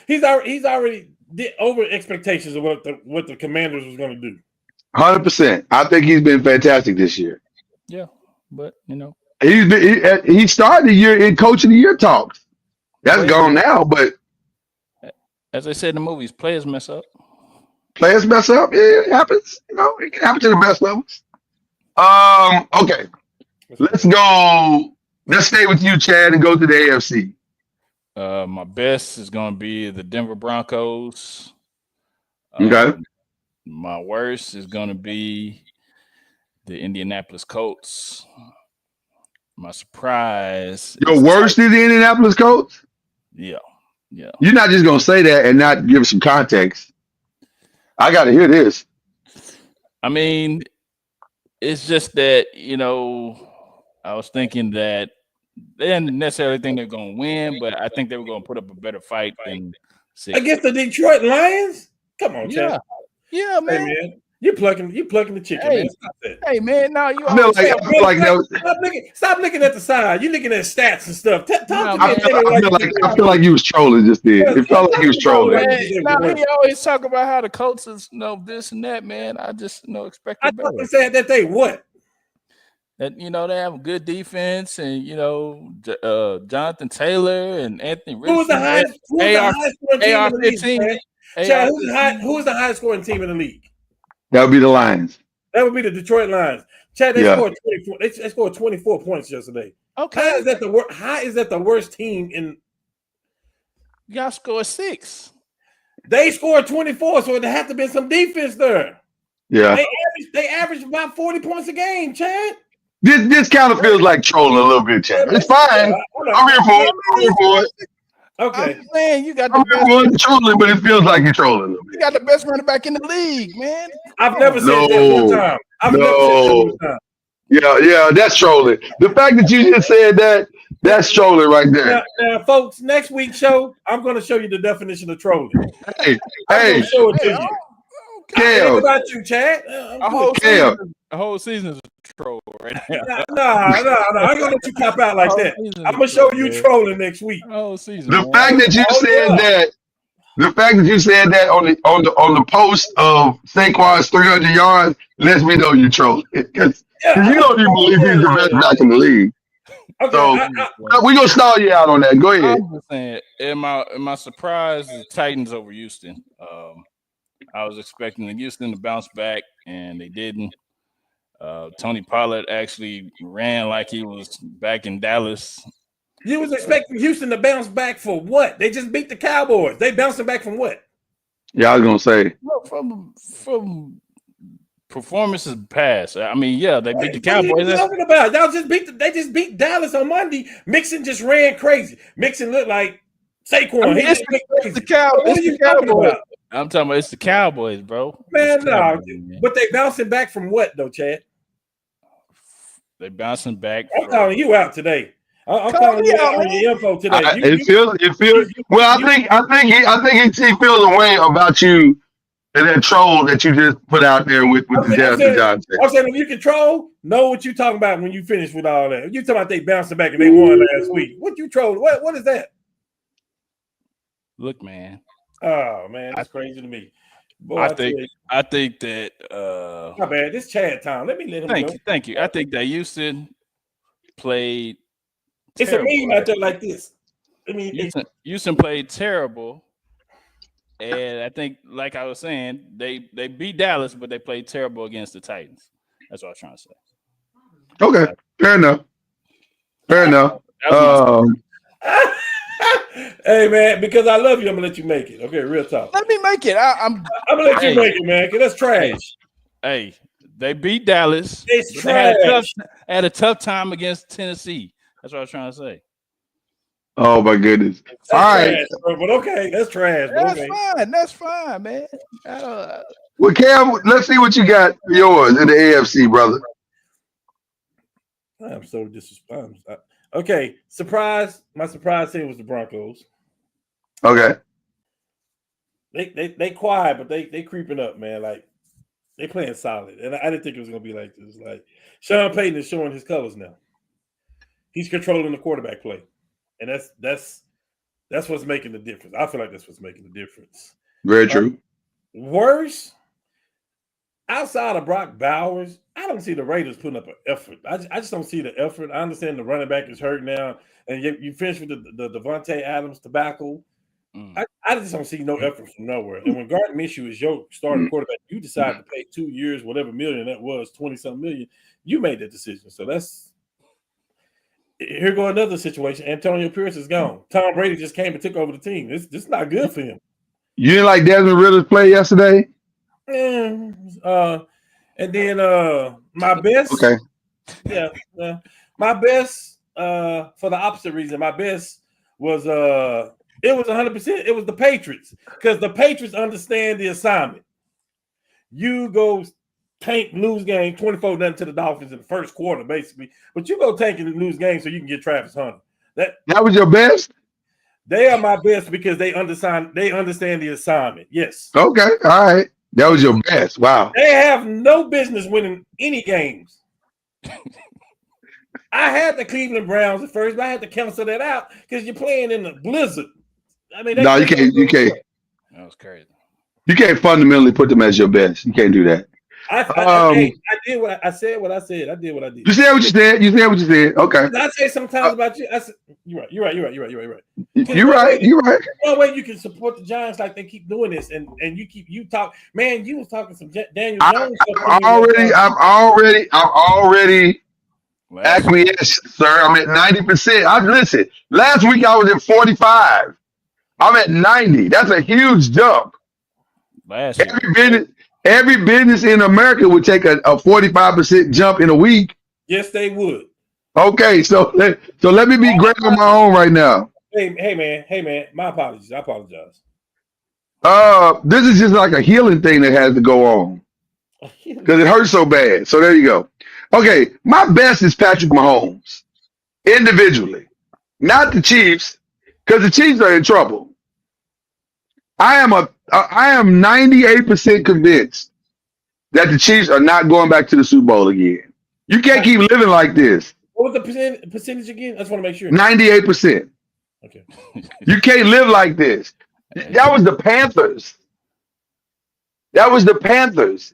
He's already did over expectations of what the Commanders was going to do. 100%. I think he's been fantastic this year. Yeah, but he started the year in coach of the year talks. That's gone now, but as I said in the movies, players mess up. Players mess up. Yeah, it happens. It can happen to the best of us. Okay. Let's go. Let's stay with you, Chad, and go to the AFC. My best is going to be the Denver Broncos. Okay. My worst is going to be the Indianapolis Colts. My surprise. Your worst is the Indianapolis Colts? Yeah. You're not just going to say that and not give some context. I got to hear this. I mean, it's just that, I was thinking that they didn't necessarily think they're going to win, but I think they were going to put up a better fight than against the Detroit Lions. Come on, Chad. Yeah, man. Hey, man. You're plucking the chicken, man. Stop that. Hey, man, no, you. I feel like stop looking at the side. You're looking at stats and stuff. I feel like you was trolling just then. It felt like you was trolling. He always talk about how the Colts is this and that, man. I just expect. I thought they said that they what? That they have a good defense, and Jonathan Taylor and Anthony Richardson. Who was the highest scoring team in the league? Chad, who is the highest scoring team in the league? That would be the Lions. That would be the Detroit Lions. Chad, they scored 24. They scored 24 points yesterday. Okay, how is that the worst team in? Y'all scored 6. They scored 24, so there had to be some defense there. Yeah, they averaged about 40 points a game, Chad. This kind of feels like trolling a little bit, Chad. It's fine. I'm here for it. Okay. I'm saying you got the best trolling, but it feels like you're trolling. You got the best running back in the league, man. I've never said that one time. Never said that one time. Yeah, that's trolling. The fact that you just said that, that's trolling right there. Now, folks, next week's show, I'm going to show you the definition of trolling. Hey, show it to you. Cam. What about you, Chad? A whole season is a troll right now. No. I'm going to let you cop out like that. I'm going to show you trolling next week. Whole season. The fact that you said that on the post of Saquon's 300 yards lets me know you're trolling. Because you don't even believe he's the best back in the league. Okay, so we're gonna stall you out on that. Go ahead. I'm just saying, in my surprise, the Titans over Houston. I was expecting the Houston to bounce back, and they didn't. Tony Pollard actually ran like he was back in Dallas. You was expecting Houston to bounce back for what? They just beat the Cowboys. They bouncing back from what? Yeah, I was gonna say from performances past. I mean, yeah, they beat the Cowboys. What are you talking about? They just beat Dallas on Monday. Mixon just ran crazy. Mixon looked like Saquon. It's the Cowboys. What are you talking about? I'm talking about it's the Cowboys, bro. Man, no. But they bouncing back from what though, Chad? They bouncing back. I'm calling you out today. I'm calling you out on your info today. It feels. Well, I think he feels a way about you and that troll that you just put out there with the Justin Johnson. I'm saying if you control, know what you talking about when you finish with all that. You talking about they bouncing back and they won last week. What you trolling? What is that? Look, man. Oh man, that's crazy to me. Boy, I think that my bad. This Chad time. Let me let him go. Thank you. I think that Houston played. It's a meme out there like this. I mean, Houston played terrible, and I think, like I was saying, they beat Dallas, but they played terrible against the Titans. That's what I was trying to say. Okay, fair enough. Hey man, because I love you, I'm gonna let you make it. Okay, real talk. Let me make it. I'm gonna let you make it, man. Cause that's trash. Hey, they beat Dallas. It's trash. Had a tough time against Tennessee. That's what I was trying to say. Oh my goodness. That's All right. trash, bro. But okay, that's trash. But That's okay. fine. That's fine, man. I don't, Well, Cam, let's see what you got for yours in the AFC, brother. I'm so disrespectful. Okay, surprise. My surprise team was the Broncos. Okay. They quiet, but they creeping up, man. Like they playing solid, and I didn't think it was gonna be like this. Like Sean Payton is showing his colors now. He's controlling the quarterback play, and that's what's making the difference. I feel like that's what's making the difference. Very true. Worse, outside of Brock Bowers, I don't see the Raiders putting up an effort. I just don't see the effort. I understand the running back is hurt now, and you finish with the Devontae Adams tobacco. I just don't see no effort from nowhere. And when Gardner Minshew is your starting quarterback, you decide to pay 2 years, whatever million that was, 20-something million. You made that decision. So that's here go another situation. Antonio Pierce is gone. Tom Brady just came and took over the team. This is not good for him. You didn't like Desmond Ritter's play yesterday? And then my best. Okay. Yeah. My best for the opposite reason. My best was it was 100%. It was the Patriots because the Patriots understand the assignment. You go tank, lose game 24-0 to the Dolphins in the first quarter, basically. But you go tank and lose game so you can get Travis Hunter. That was your best? They are my best because they understand the assignment. Yes. Okay. All right. That was your best. Wow. They have no business winning any games. I had the Cleveland Browns at first, but I had to cancel that out because you're playing in the blizzard. I mean, no, you can't. You can't. that was crazy. You can't fundamentally put them as your best. You can't do that. I did what I said. What I said. I did what I did. You said what you said. You said what you said. Okay. I say sometimes about you. I said you're right. You're right. You're right. No way you can support the Giants like they keep doing this, and you talk. Man, you was talking some Daniel Jones. I'm already acquiesced, sir. I'm at 90%. Listen. Last week I was at 45. I'm at 90. That's a huge jump. Every business in America would take a 45% jump in a week. Yes, they would. Okay, so let me be great on my own right now. Hey man. My apologies. I apologize. This is just like a healing thing that has to go on because it hurts so bad. So there you go. Okay, my best is Patrick Mahomes individually, not the Chiefs, because the Chiefs are in trouble. I am 98% convinced that the Chiefs are not going back to the Super Bowl again. You can't keep living like this. What was the percentage again? I just want to make sure. 98%. Okay. You can't live like this. That was the Panthers.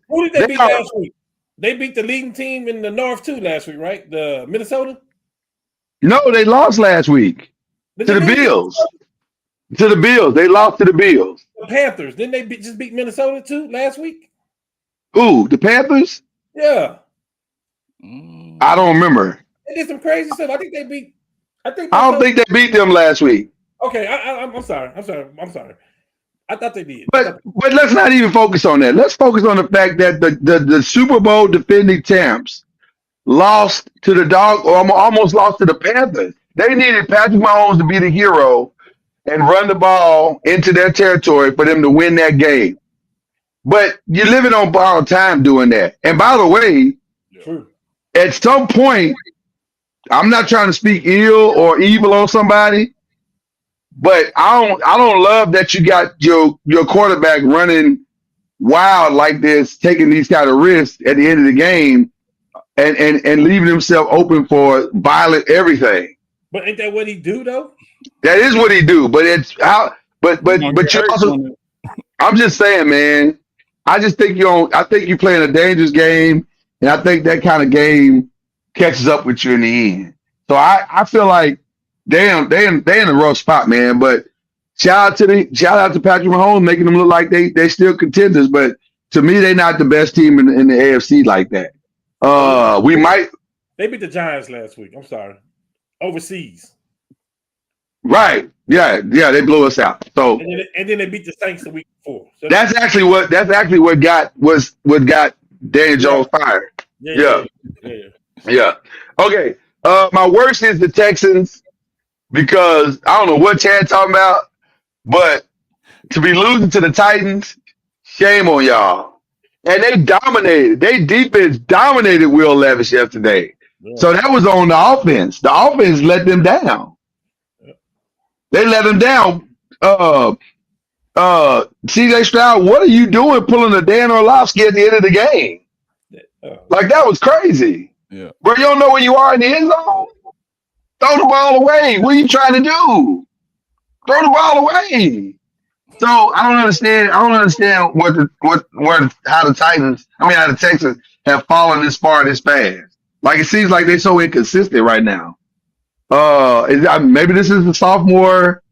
Who did they beat last week? They beat the leading team in the North too last week, right? The Minnesota? No, they lost last week to the Bills. To the Bills. They lost to the Bills. The Panthers. Didn't they just beat Minnesota too last week? Who? The Panthers? Yeah. I don't remember. They did some crazy stuff. I think they beat. I don't think they beat them last week. Okay, I'm sorry. I thought they did. But let's not even focus on that. Let's focus on the fact that the Super Bowl defending champs lost to the dog, or almost lost to the Panthers. They needed Patrick Mahomes to be the hero and run the ball into their territory for them to win that game. But you're living on borrowed time doing that. And by the way, true. At some point, I'm not trying to speak ill or evil on somebody, but I don't love that you got your quarterback running wild like this, taking these kind of risks at the end of the game and leaving himself open for violent everything. But ain't that what he do though? That is what he do, but it's how. But you also. I'm just saying, man. I just think I think you're playing a dangerous game, and I think that kind of game catches up with you in the end. So I feel like they in a rough spot, man. But shout out to Patrick Mahomes, making them look like they still contenders. But to me, they're not the best team in the AFC like that. They beat the Giants last week. I'm sorry, overseas. Right. Yeah, they blew us out. So and then they beat the Saints the week before. So that's actually what got Daniel Jones fired. Yeah. Okay. My worst is the Texans because I don't know what Chad talking about, but to be losing to the Titans, shame on y'all. And they dominated. They defense dominated Will Levis yesterday. Yeah. So that was on the offense. The offense let them down. They let them down. CJ Stroud, what are you doing pulling a Dan Orlovsky at the end of the game? Like, that was crazy. Yeah. Bro, you don't know where you are in the end zone? Throw the ball away. What are you trying to do? Throw the ball away. So I don't understand. How the Texans have fallen this far this fast. Like, it seems like they're so inconsistent right now. Maybe this is a sophomore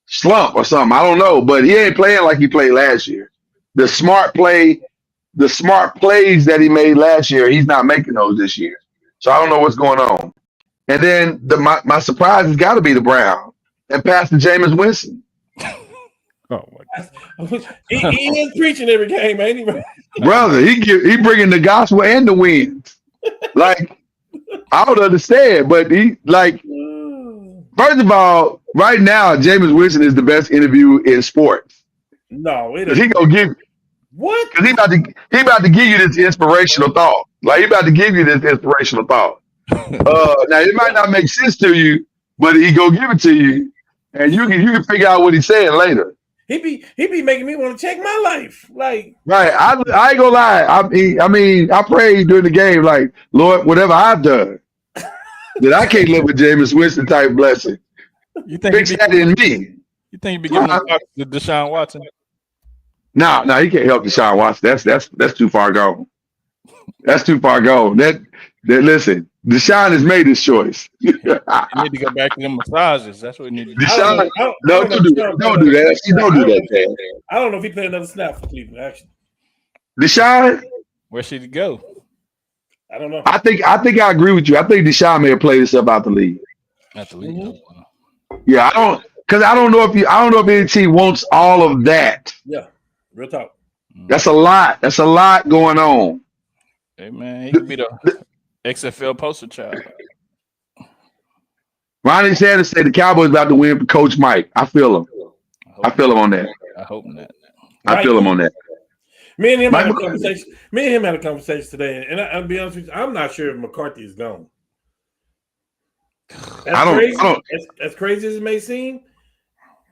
slump or something. I don't know, but he ain't playing like he played last year. The smart plays that he made last year, he's not making those this year. So I don't know what's going on. And then my surprise has got to be the Browns and Pastor Jameis Winston. Oh my God. He is preaching every game, ain't he? Brother, he bringing the gospel and the wins. Like, I don't understand, but he, like, first of all, right now, Jameis Winston is the best interview in sports. No, it He gonna give what? because he about to give you this inspirational thought. Like, he about to give you this inspirational thought. Now it might not make sense to you, but he go give it to you, and you can figure out what he's saying later. He be making me want to check my life. Like, Right. I ain't gonna lie. I mean, I prayed during the game, like, Lord, whatever I've done, that I can't live with Jameis Winston type blessing. You think Fix that in me. You think you'd be giving him to Deshaun Watson? No, he can't help Deshaun Watson. That's too far gone. That's too far gone. That listen, Deshaun has made his choice. You need to go back to them massages. That's what we need to do. Deshaun, don't do that. Don't do that. Don't do that, man. I don't know if he played another snap for Cleveland. Actually, Deshaun, Where should he go? I don't know. I think I agree with you. I think Deshaun may have played himself out the league. Not the league. Yeah, I don't know if any team wants all of that. Yeah, real talk. That's a lot. That's a lot going on. Hey man, he could be the XFL poster child. Ronnie Sanders said the Cowboys about to win for Coach Mike. I feel him. I feel him on that. I hope not. I feel him on that. Me and him had a conversation. Me and him had a conversation today, and I'll be honest with you, I'm not sure if McCarthy is gone. As crazy as it may seem,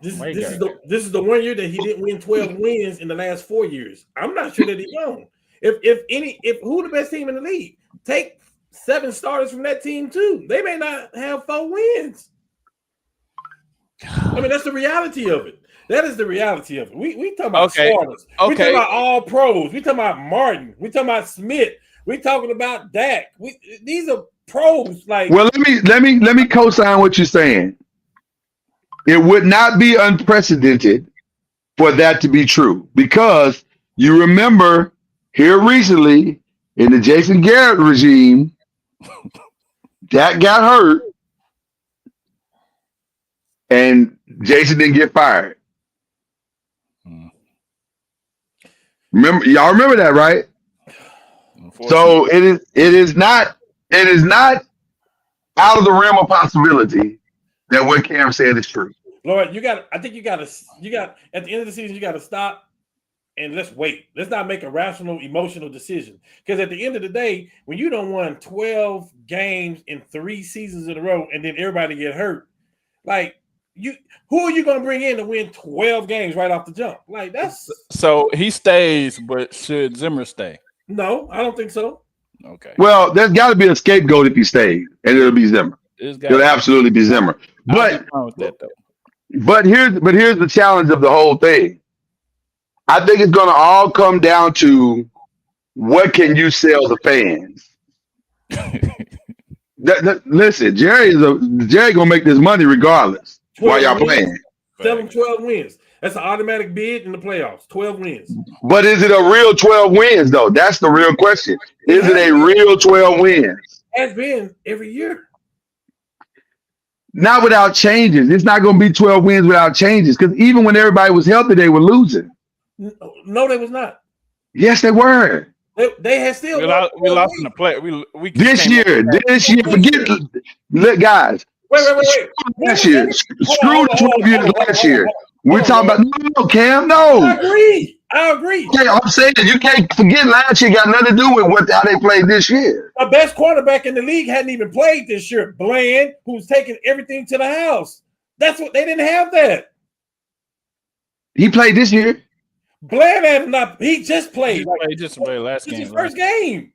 this is the 1 year that he didn't win 12 wins in the last 4 years. I'm not sure that he's gone. If who the best team in the league? Take 7 starters from that team too. They may not have 4 wins. I mean, that's the reality of it. That is the reality of it. We talking about starters. We talking about all pros. We talking about Martin. We talking about Smith. We talking about Dak. These are pros. Like, well, let me co-sign what you're saying. It would not be unprecedented for that to be true, because you remember here recently in the Jason Garrett regime, Dak got hurt and Jason didn't get fired. Y'all remember that, right? So it is not out of the realm of possibility that what Cam said is true. Lord, I think you got at the end of the season, you got to stop and let's wait. Let's not make a rational, emotional decision. Because at the end of the day, when you don't win 12 games in 3 seasons in a row and then everybody get hurt, like, who are you going to bring in to win 12 games right off the jump? Like, that's so he stays, but should Zimmer stay? No, I don't think so. Okay. Well, there's got to be a scapegoat if he stays, and it'll be Zimmer. It'll absolutely be Zimmer. But here's the challenge of the whole thing. I think it's going to all come down to what can you sell the fans. Listen, Jerry gonna make this money regardless while y'all playing. Tell them 12 wins. That's an automatic bid in the playoffs. 12 wins. But is it a real 12 wins though? That's the real question. Is it a real 12 wins? Has been every year. Not without changes. It's not going to be 12 wins without changes, because even when everybody was healthy, they were losing. No, they was not. Yes, they were. They had still. We lost in the play. We this year. Forget, guys. Wait. Last year. Screw the 12 years last year. We're talking about no, Cam, I no. agree. Okay, I'm saying you can't forget last year got nothing to do with how they played this year. The best quarterback in the league hadn't even played this year. Bland, who's taking everything to the house. That's what they didn't have that. He played this year. Bland had not. He just played. He just played last It's game. his first game.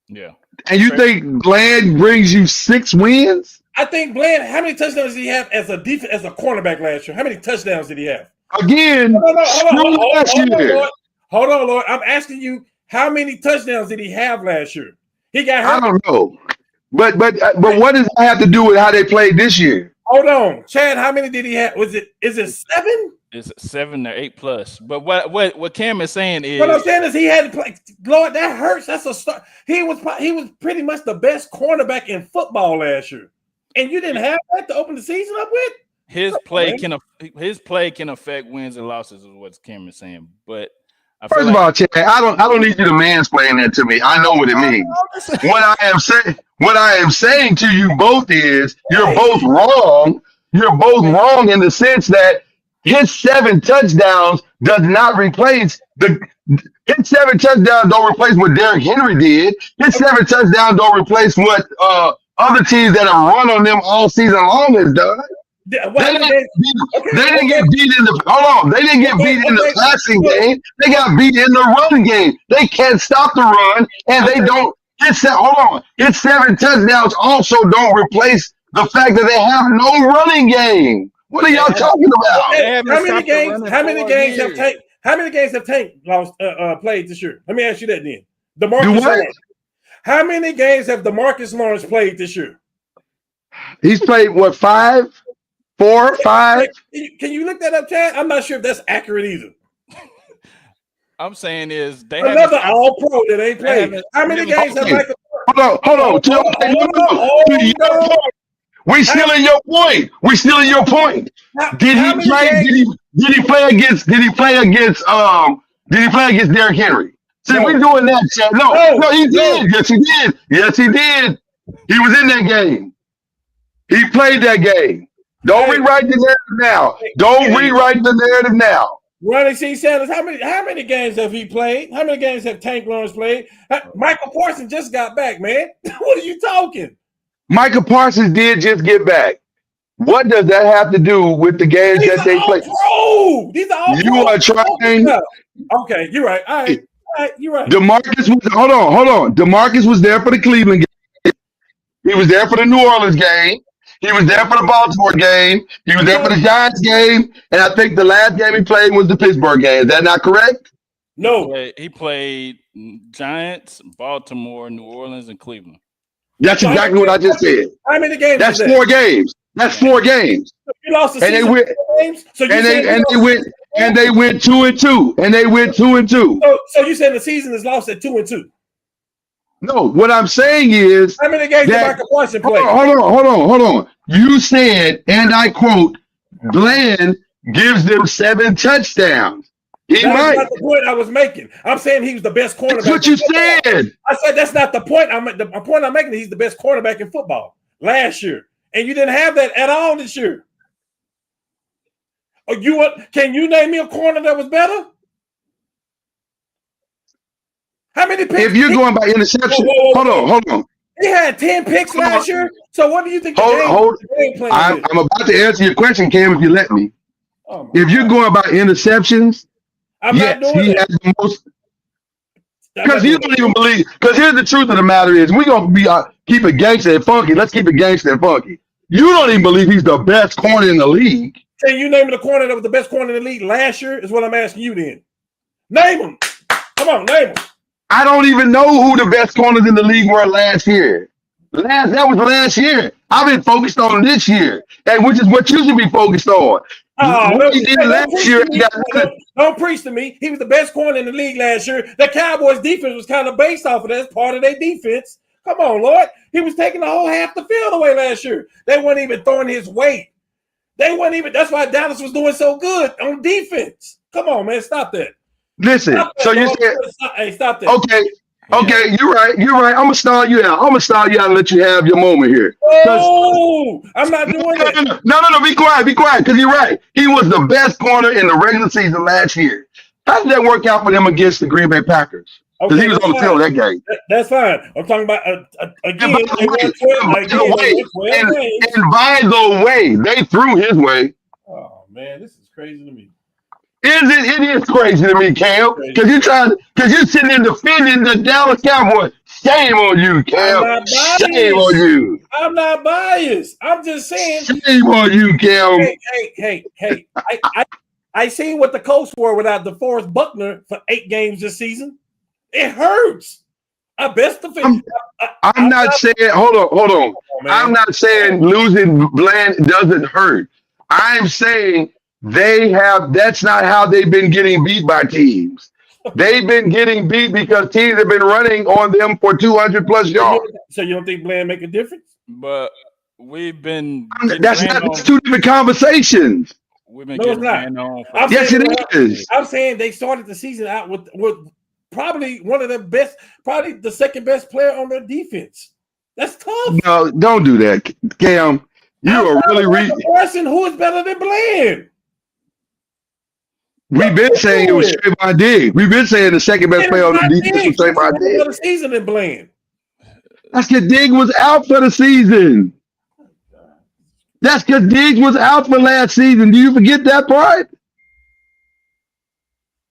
Yeah. And you think Bland brings you 6 wins? I think Bland. How many touchdowns did he have as a cornerback last year? How many touchdowns did he have? Again, Hold on, Lord. I'm asking you, how many touchdowns did he have last year? He got hurt. I don't know. But what does that have to do with how they played this year? Hold on, Chad. How many did he have? Is it 7? It's 7 or 8 plus. But what Cam is saying is, what I'm saying is he had to play. Lord, that hurts. That's a start. He was pretty much the best cornerback in football last year, and you didn't have that to open the season up with. his play can affect wins and losses, is what Cam is saying. But first of all, Chad, I don't need you to mansplain that to me. I know what it means. What I am saying to you both is you're both wrong. You're both wrong in the sense that his 7 touchdowns does not replace his 7 touchdowns don't replace what Derrick Henry did. His 7 touchdowns don't replace what other teams that have run on them all season long has done. They didn't get beat in the They didn't get beat in the passing game. They got beat in the run game. They can't stop the run, and they don't. His 7 touchdowns also don't replace the fact that they have no running game. What are y'all talking about? How many games have Tank lost played this year? Let me ask you that then. How many games have DeMarcus Lawrence played this year? He's played what, 5? 4, 5? Can you look that up, Chad? I'm not sure if that's accurate either. I'm saying is they another all pro that ain't played. How many games have Michael? Hold on. We still in your point. Did he play against Derrick Henry? See, we're doing that, Chad. No, he did. Yes, he did. He was in that game. He played that game. Don't rewrite the narrative now. Ronnie C. Sanders, how many games have he played? How many games have Tank Lawrence played? Michael Parsons just got back, man. What are you talking? Michael Parsons did just get back. What does that have to do with the games that they play? These are all you are trying. Okay, you're right. All right, you're right. DeMarcus was hold on. DeMarcus was there for the Cleveland game. He was there for the New Orleans game. He was there for the Baltimore game. He was there for the Giants game. And I think the last game he played was the Pittsburgh game. Is that not correct? No. He played Giants, Baltimore, New Orleans, and Cleveland. That's exactly what I just said. How many games? That's 4 games. That's 4 games. You lost the season games? And they went 2-2. And they went 2-2. So you said the season is lost at 2-2. No, what I'm saying is how many games did Michael Parsons play? Hold on. You said, and I quote, Bland gives them 7 touchdowns. That's not the point I was making. I'm saying he was the best cornerback. That's what you said. I said that's not the point. The point I'm making is he's the best cornerback in football last year, and you didn't have that at all this year. Can you name me a corner that was better? How many picks? If you're going by interception, hold on. He had 10 picks last year. So what do you think? I'm about to answer your question, Cam, if you let me. If you're going by interceptions, yes, he has the most. Because you don't even believe. Because here's the truth of the matter is, we're gonna be keep it gangster and funky. Let's keep it gangster and funky. You don't even believe he's the best corner in the league. Can you name the corner that was the best corner in the league last year? Is what I'm asking you. Then name him. Come on, name him. I don't even know who the best corners in the league were last year. That was last year. I've been focused on this year, and which is what you should be focused on. What he did last year. Don't preach to me. He was the best corner in the league last year. The Cowboys' defense was kind of based off of that. It's part of their defense. Come on, Lord. He was taking the whole half the field away last year. They weren't even throwing his weight. That's why Dallas was doing so good on defense. Come on, man. Stop that. Listen, Stop that, so you said, stop that. Okay, Okay, you're right. You're right. I'm gonna start you out. And let you have your moment here. Oh, I'm not doing that. No. Be quiet. Because you're right. He was the best corner in the regular season last year. How did that work out for them against the Green Bay Packers? Because he was on the field that game. That's fine. I'm talking about again. And by the way, they threw his way. Oh man, this is crazy to me. It is crazy to me, Cam. Because you're sitting there defending the Dallas Cowboys. Shame on you, Cam. Shame on you. I'm not biased. I'm just saying. Shame on you, Cam. Hey. I seen what the Colts were without DeForest Buckner for 8 games this season. It hurts. I best defend. I'm not saying. Hold on. I'm not saying losing Bland doesn't hurt. I'm saying that's not how they've been getting beat by teams. They've been getting beat because teams have been running on them for 200 plus yards. So you don't think Bland make a difference? But we've been. That's two different conversations. We've been getting ran on. Yes, it is. I'm saying they started the season out with probably one of the best, probably the second best player on their defense. That's tough. No, don't do that, Cam. You are really person who is better than Bland. We've been saying it was Trayvon Diggs. We've been saying the second best player on the defense was Trayvon Diggs. For the season than Bland. That's because Diggs was out for the season. That's because Diggs was out for last season. Do you forget that part?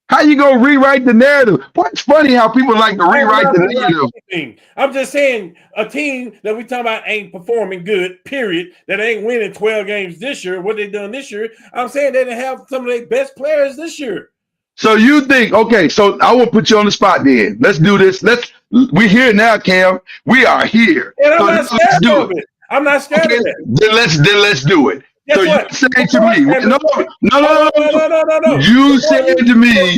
How you gonna rewrite the narrative? It's funny how people like to rewrite the narrative. I'm just saying a team that we talking about ain't performing good, period, that ain't winning 12 games this year. What they done this year, I'm saying they didn't have some of their best players this year. So you think, okay, so I will put you on the spot then. Let's do this. We're here now, Cam. We are here. And I'm not scared of it. I'm not scared of it. Then let's do it. Guess so what? you say to me, no. No. You say to me,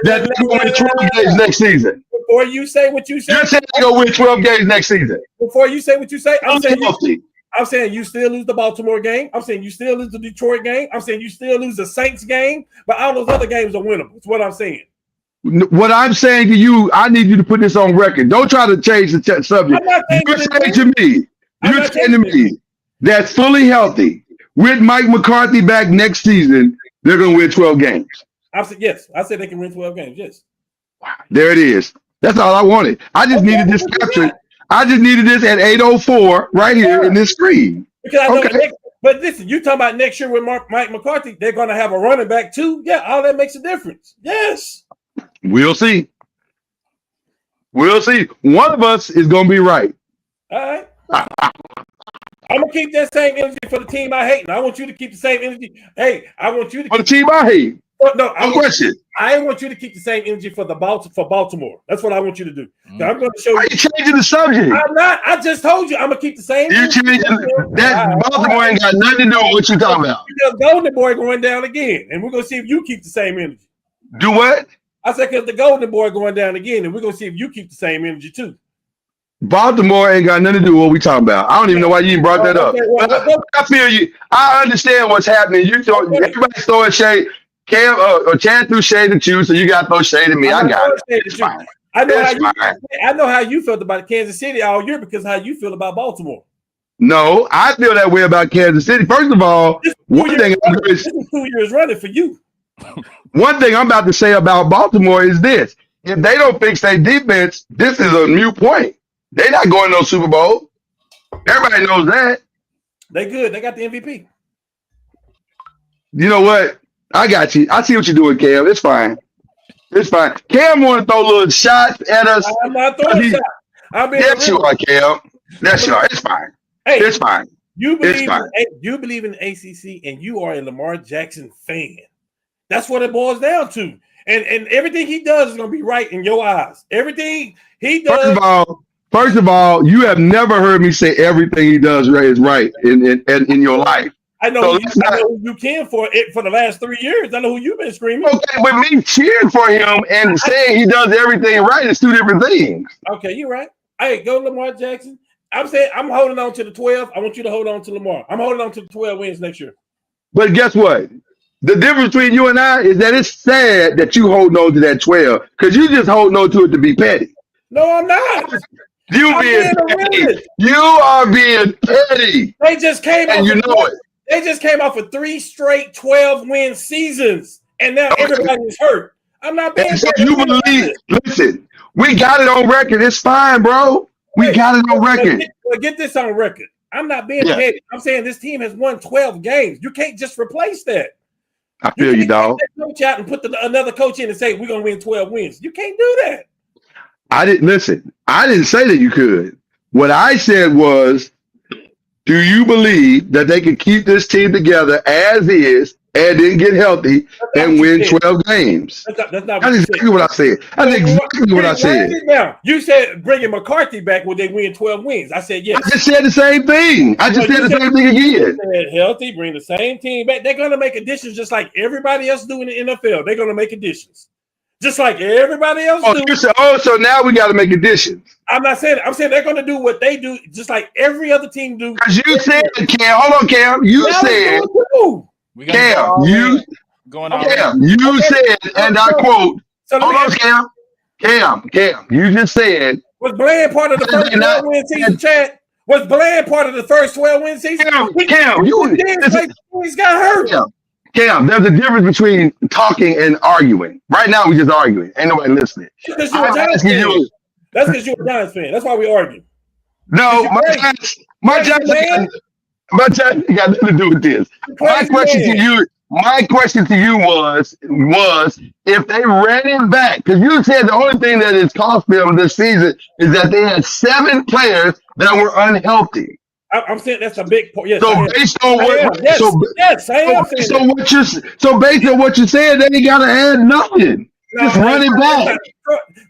that they're going to win 12 games next season. Before you say what you say, you're saying they're going to win 12 games next season. Before you say what you say, I'm saying you still lose the Baltimore game. I'm saying you still lose the Detroit game. I'm saying you still lose the Saints game. But all those other games are winnable. That's what I'm saying. What I'm saying to you, I need you to put this on record. Don't try to change the subject. You're saying to me that's fully healthy with Mike McCarthy back next season, they're going to win 12 games. I said yes. I said they can win 12 games. Yes. There it is. That's all I wanted. I just needed this captured. I just needed this at 8:04 right here in this screen. Because I know but listen, you talking about next year with Mike McCarthy, they're going to have a running back too. Yeah, all that makes a difference. Yes. We'll see. One of us is going to be right. All right. I'm gonna keep that same energy for the team I hate, and I want you to keep the same energy. Hey, I want you to for the team I hate. No question. I want you to keep the same energy for Baltimore. That's what I want you to do. I'm going to show you. Why are you changing the subject? I'm not. I just told you I'm gonna keep the same. You changing that Baltimore ain't got nothing to do with what you talking about. Because Golden Boy going down again, and we're gonna see if you keep the same energy. Do what? I said because the Golden Boy going down again, and we're gonna see if you keep the same energy too. Baltimore ain't got nothing to do with what we talking about. I don't even know why you even brought that up. I feel you. I understand what's happening. Everybody's throwing shade. Cam or Chad threw shade at you, so you got to throw shade at me. I got it. It's fine. I know how you felt about Kansas City all year because how you feel about Baltimore. No, I feel that way about Kansas City. First of all, this is 2 years running for you. One thing I'm about to say about Baltimore is this: if they don't fix their defense, this is a moot point. They're not going to no Super Bowl. Everybody knows that. They good. They got the MVP. You know what? I got you. I see what you're doing, Cam. It's fine. Cam want to throw little shots at us. I'm not throwing shots. Yes, you are, Cam. Yes, you are. It's fine. Hey, it's fine. You believe in ACC, and you are a Lamar Jackson fan. That's what it boils down to. And everything he does is going to be right in your eyes. Everything he does. First of all, you have never heard me say everything he does is right in your life. I know, who you can for the last 3 years. I know who you've been screaming. Okay, but me cheering for him and saying he does everything right is two different things. Okay, you're right. Hey, go Lamar Jackson. I'm saying I'm holding on to the 12. I want you to hold on to Lamar. I'm holding on to the 12 wins next year. But guess what? The difference between you and I is that it's sad that you hold on to that 12 because you just hold on to it to be petty. No, I'm not. You I'm being being a petty. realist. You are being petty. They just came And off. you know it. They just came off of 3 straight 12-win seasons, and now everybody is hurt. I'm not being And so petty. you I'm being believe, realist. listen, we got it on record. It's fine, bro. We got it on record. Get this on record. I'm not being Yeah. petty. I'm saying this team has won 12 games. You can't just replace that. I feel you, can't dog. take that coach out and put another coach in and say we're gonna win 12 wins. You can't do that. I didn't say that you could. What I said was, do you believe that they can keep this team together as is and then get healthy and win 12 games? That's not That's exactly what I said. That's exactly what I said. Now you said bringing McCarthy back, would they win 12 wins? I said yes. I just said the same thing. I just said the same thing again. Healthy, bring the same team back. They're gonna make additions just like everybody else do in the NFL. They're gonna make additions. Just like everybody else do. So now we got to make additions. I'm not saying. I'm saying they're going to do what they do, just like every other team do. Because you said, Cam, hold on, Cam. You said, Cam, you said, and I quote, hold on, Cam, you just said. Was Bland part of the first 12-win season, Chad? Was Bland part of the first 12-win season? Cam, he's got hurt. Cam, there's a difference between talking and arguing. Right now, we're just arguing. Ain't nobody listening. That's because you're a Giants fan. That's why we argue. No, my Giants got nothing to do with this. My question to you was if they ran him back, because you said the only thing that has cost them this season is that they had 7 players that were unhealthy. I'm saying that's a big point. Yes, so based on what you said, they ain't gotta add nothing. Just run it back.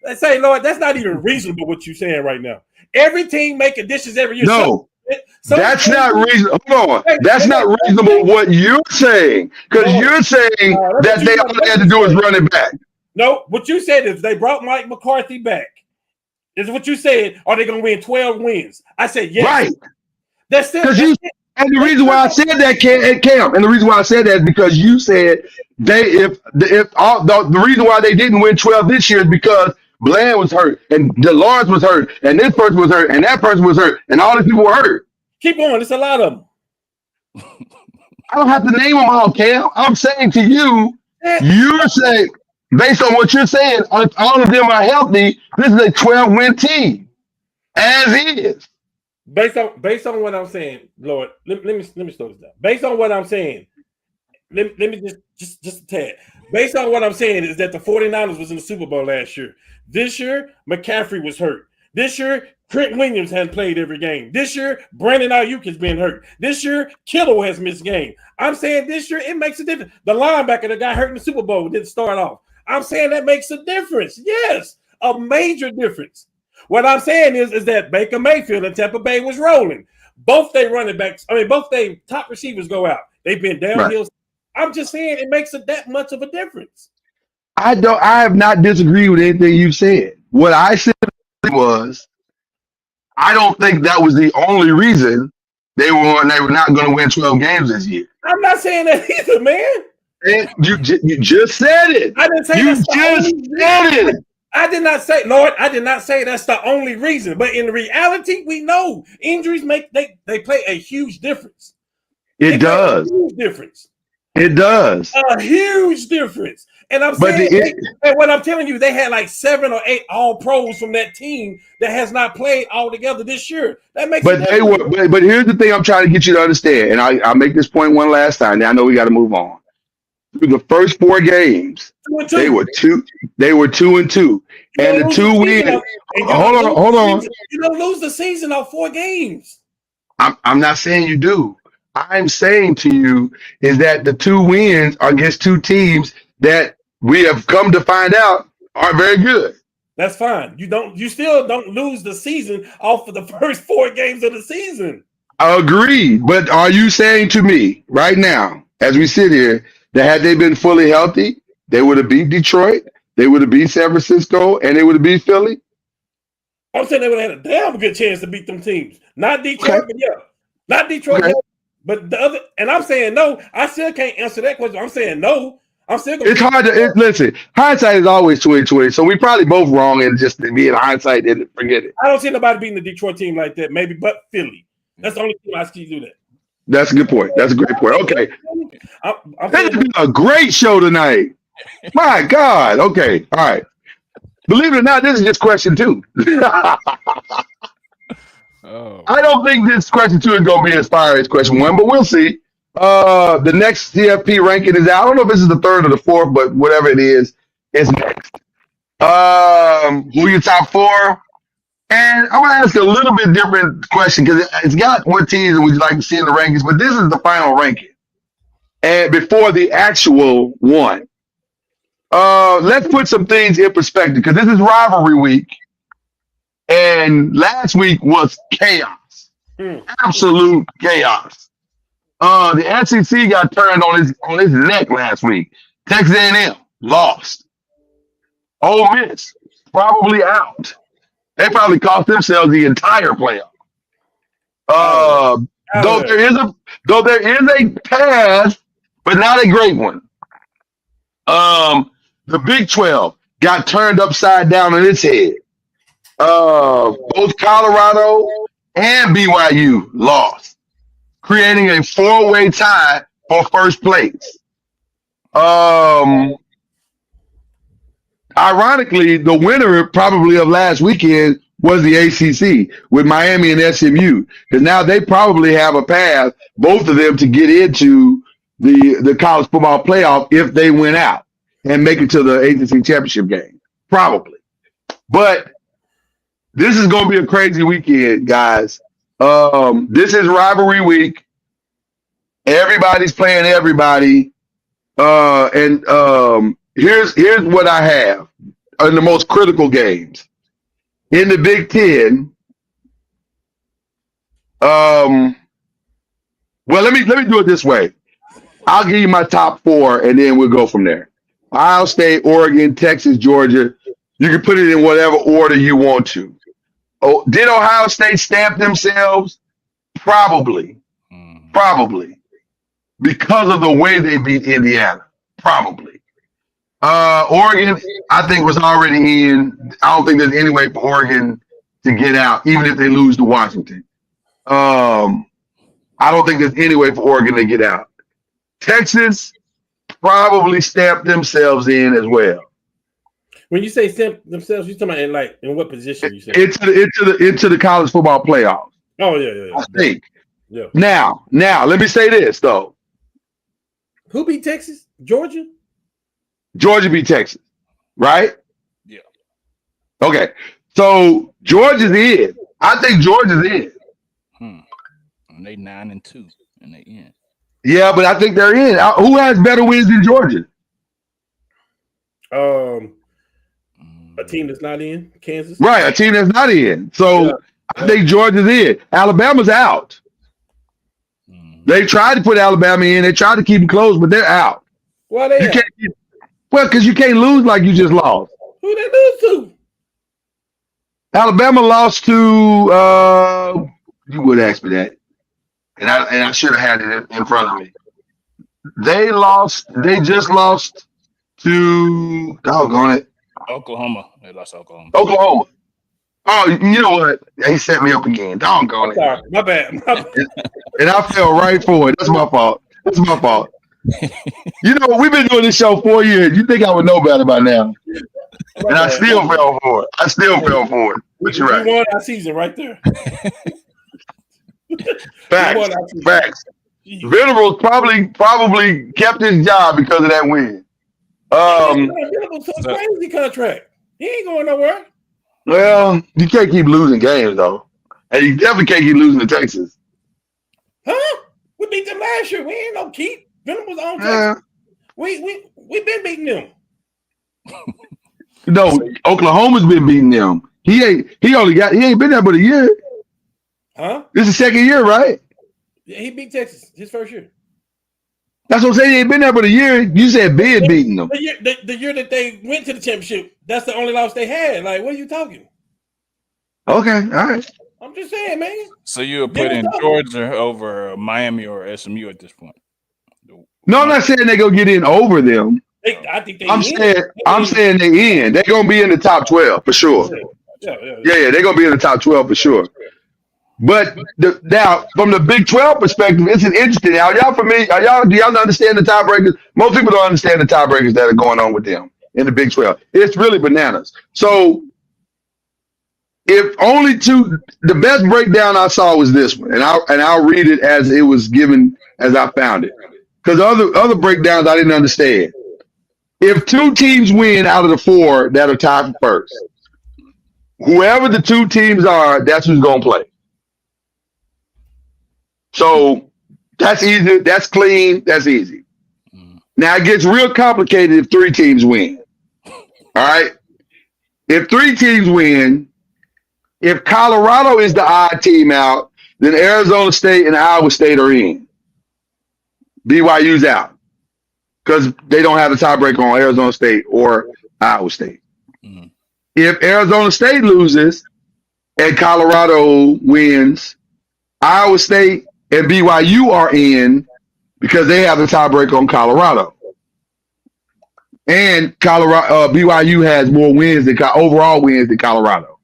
Let's say, Lord, that's not even reasonable what you're saying right now. Every team make additions every year. No, that's not reasonable. Hold on, that's not reasonable what you're saying, because you're saying that they all they had to do is run it back. No, what you said is they brought Mike McCarthy back. Is what you said. Are they going to win 12 wins? I said yes. Right. That's still. And the reason why I said that, Cam, and the reason why I said that is because you said the reason why they didn't win 12 this year is because Bland was hurt and DeLawrence was hurt and this person was hurt and that person was hurt and all these people were hurt. Keep going. It's a lot of them. I don't have to name them all, Cam. I'm saying to you, you're saying based on what you're saying, all of them are healthy. This is a 12-win team, as is. Based on what I'm saying, Lord, let me slow this down. Based on what I'm saying, let me just a tad. Based on what I'm saying is that the 49ers was in the Super Bowl last year. This year, McCaffrey was hurt. This year, Trent Williams hadn't played every game. This year, Brandon Ayuk has been hurt. This year, Kittle has missed game. I'm saying this year, it makes a difference. The linebacker that got hurt in the Super Bowl didn't start off. I'm saying that makes a difference. Yes, a major difference. What I'm saying is that Baker Mayfield and Tampa Bay was rolling. Both they running backs, both they top receivers go out. They've been downhill. Right. I'm just saying it makes that much of a difference. I have not disagreed with anything you've said. What I said was, I don't think that was the only reason they were not going to win 12 games this year. I'm not saying that either, man. And you just said it. I didn't say it. I did not say, Lord, I did not say that's the only reason. But in reality, we know injuries they play a huge difference. It does. A huge difference. It does. A huge difference. And I'm saying, and what I'm telling you, they had like 7 or 8 all pros from that team that has not played all together this year. That makes But here's the thing I'm trying to get you to understand, and I'll make this point one last time. Now I know we got to move on. Through the first 4 games, they were 2-2, and the 2 wins. Hold on. You don't lose the season off 4 games. I'm not saying you do. I'm saying to you is that the 2 wins are against 2 teams that we have come to find out are very good. That's fine. You still don't lose the season off of the first 4 games of the season. Agreed. But are you saying to me right now, as we sit here, that had they been fully healthy, they would have beat Detroit, they would have beat San Francisco, and they would have beat Philly? I'm saying they would have had a damn good chance to beat them teams. Not Detroit, but yeah. Not Detroit. Okay. But the other, and I'm saying no. I still can't answer that question. I'm saying no. I'm still. It's hard to listen. Hindsight is always 20/20, so we probably both wrong, and just be in hindsight and forget it. I don't see nobody beating the Detroit team like that. Maybe, but Philly. That's the only team I see do that. That's a good point. That's a great point. Okay, I'm this has been a great show tonight. My God. Okay. All right. Believe it or not, this is just question 2. Oh. I don't think this question 2 is going to be as fire as question 1, but we'll see. The next CFP ranking is out. I don't know if this is the 3rd or the 4th, but whatever it is, it's next. Who are your top 4? And I'm going to ask a little bit different question because it's got what teams would you like to see in the rankings, but this is the final ranking. And before the actual one. Let's put some things in perspective because this is rivalry week. And last week was chaos. Absolute chaos. The SEC got turned on his neck last week. Texas A&M lost. Ole Miss probably out. They probably cost themselves the entire playoff. Though there is a path, but not a great one. The Big 12 got turned upside down on its head. Both Colorado and BYU lost, creating a 4-way tie for first place. Ironically, the winner probably of last weekend was the ACC with Miami and SMU, because now they probably have a path, both of them, to get into the college football playoff if they win out and make it to the ACC championship game, probably. But this is going to be a crazy weekend, guys. This is rivalry week. Everybody's playing everybody. And here's what I have in the most critical games. In the Big Ten, well, let me do it this way. I'll give you my top 4, and then we'll go from there. Ohio State, Oregon, Texas, Georgia. You can put it in whatever order you want to. Oh, did Ohio State stamp themselves? Probably. Probably. Because of the way they beat Indiana. Probably. Oregon, I think, was already in. I don't think there's any way for Oregon to get out, even if they lose to Washington. I don't think there's any way for Oregon to get out. Texas probably stamped themselves in as well. When you say stamp themselves, you're talking about in what position? You say into the college football playoffs. Oh yeah. I think. Yeah. Now, let me say this though. Who beat Texas? Georgia? Georgia beat Texas, right? Yeah. Okay. So Georgia's in. I think Georgia's in. And they 9-2 and they in. Yeah, but I think they're in. Who has better wins than Georgia? A team that's not in, Kansas. Right, a team that's not in. So yeah. I think Georgia's in. Alabama's out. They tried to put Alabama in. They tried to keep them close, but they're out. Why they out? Because you can't lose like you just lost. Who they lose to? Alabama lost to you would ask me that. And I should have had it in front of me. They just lost to doggone it. Oklahoma. They lost to Oklahoma. Oh, you know what? He set me up again. Doggone it. Sorry, my bad. And I fell right for it. That's my fault. You know, we've been doing this show 4 years. You think I would know better by now. And I still fell for it. But you're right. We won our season right there. Facts. Venables probably kept his job because of that win. Venables took a crazy contract. He ain't going nowhere. Well, you can't keep losing games though, and you definitely can't keep losing to Texas. Huh? We beat them last year. We ain't no keep. Venables on Texas. We been beating them. No, Oklahoma's been beating them. He ain't been there but a year. Huh? This is the 2nd year, right? Yeah, he beat Texas his first year. That's what I'm saying. He ain't been there but a year. You said Ben beating them. The year that they went to the championship, that's the only loss they had. Like, what are you talking? Okay, all right. I'm just saying, man. So you would put in Georgia over Miami or SMU at this point? No, I'm not saying they're gonna get in over them. I think I'm saying they in. They're gonna be in the top 12 for sure. Yeah. They're gonna be in the top 12 for sure. But now, from the Big 12 perspective, it's interesting. Now, y'all familiar? Do y'all understand the tiebreakers? Most people don't understand the tiebreakers that are going on with them in the Big 12. It's really bananas. So, if only two, the best breakdown I saw was this one, and I'll read it as it was given as I found it, because other breakdowns I didn't understand. If two teams win out of the four that are tied for first, whoever the two teams are, that's who's gonna play. So that's easy. That's clean. That's easy. Now it gets real complicated if three teams win. All right. If three teams win, if Colorado is the odd team out, then Arizona State and Iowa State are in. BYU's out because they don't have a tiebreaker on Arizona State or Iowa State. Mm-hmm. If Arizona State loses and Colorado wins, Iowa State and BYU are in because they have the tiebreaker on Colorado. And BYU has more wins than overall wins than Colorado.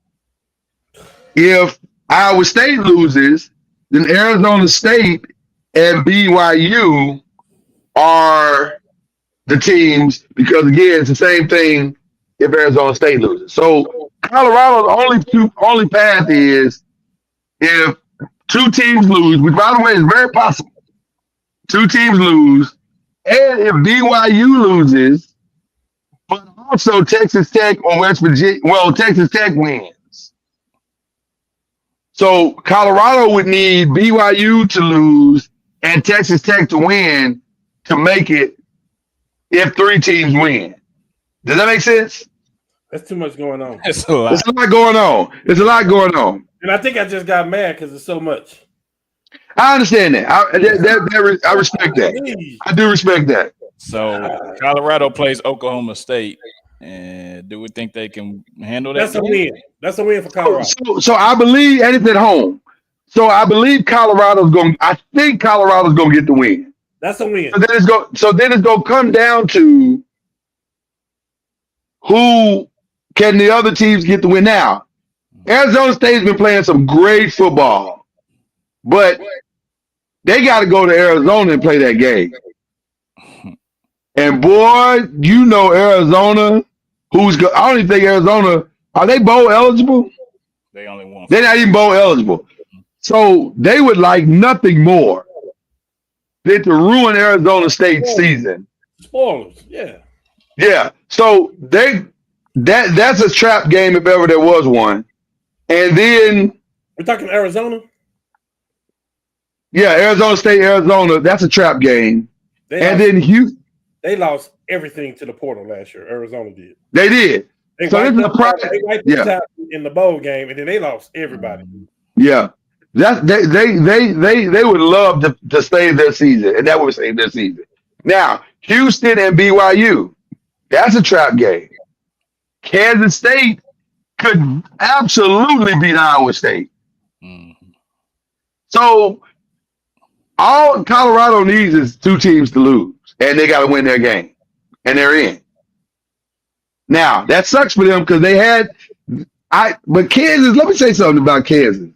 If Iowa State loses, then Arizona State and BYU are the teams because again, it's the same thing if Arizona State loses. So Colorado's only path is if two teams lose, which by the way is very possible. Two teams lose, and if BYU loses, but also Texas Tech or West Virginia, Texas Tech wins. So Colorado would need BYU to lose and Texas Tech to win to make it if three teams win. Does that make sense? That's too much going on. It's a lot. It's a lot going on. And I think I just got mad because it's so much. I understand that. I respect that. I do respect that. So Colorado plays Oklahoma State, and do we think they can handle that? That's a win. That's a win for Colorado. So I believe, and it's at home. So I believe Colorado's going. I think Colorado's going to get the win. That's a win. So then it's going to come down to who can the other teams get the win now. Arizona State's been playing some great football, but they got to go to Arizona and play that game. And boy, you know Arizona. I don't even think Arizona are they bowl eligible? They only won. They're not even bowl eligible. So they would like nothing more than to ruin Arizona State's season. Spoilers, yeah. Yeah. So that's a trap game if ever there was one. And then we're talking Arizona. Yeah, Arizona State, Arizona. That's a trap game. They lost everything to the portal last year. Arizona did. They did. They wiped out in the bowl game, and then they lost everybody. Yeah, they would love to save their season, and that would save their season. Now, Houston and BYU. That's a trap game. Kansas State could absolutely beat Iowa State. Mm-hmm. So all Colorado needs is two teams to lose, and they got to win their game, and they're in. Now that sucks for them because they had. But Kansas. Let me say something about Kansas.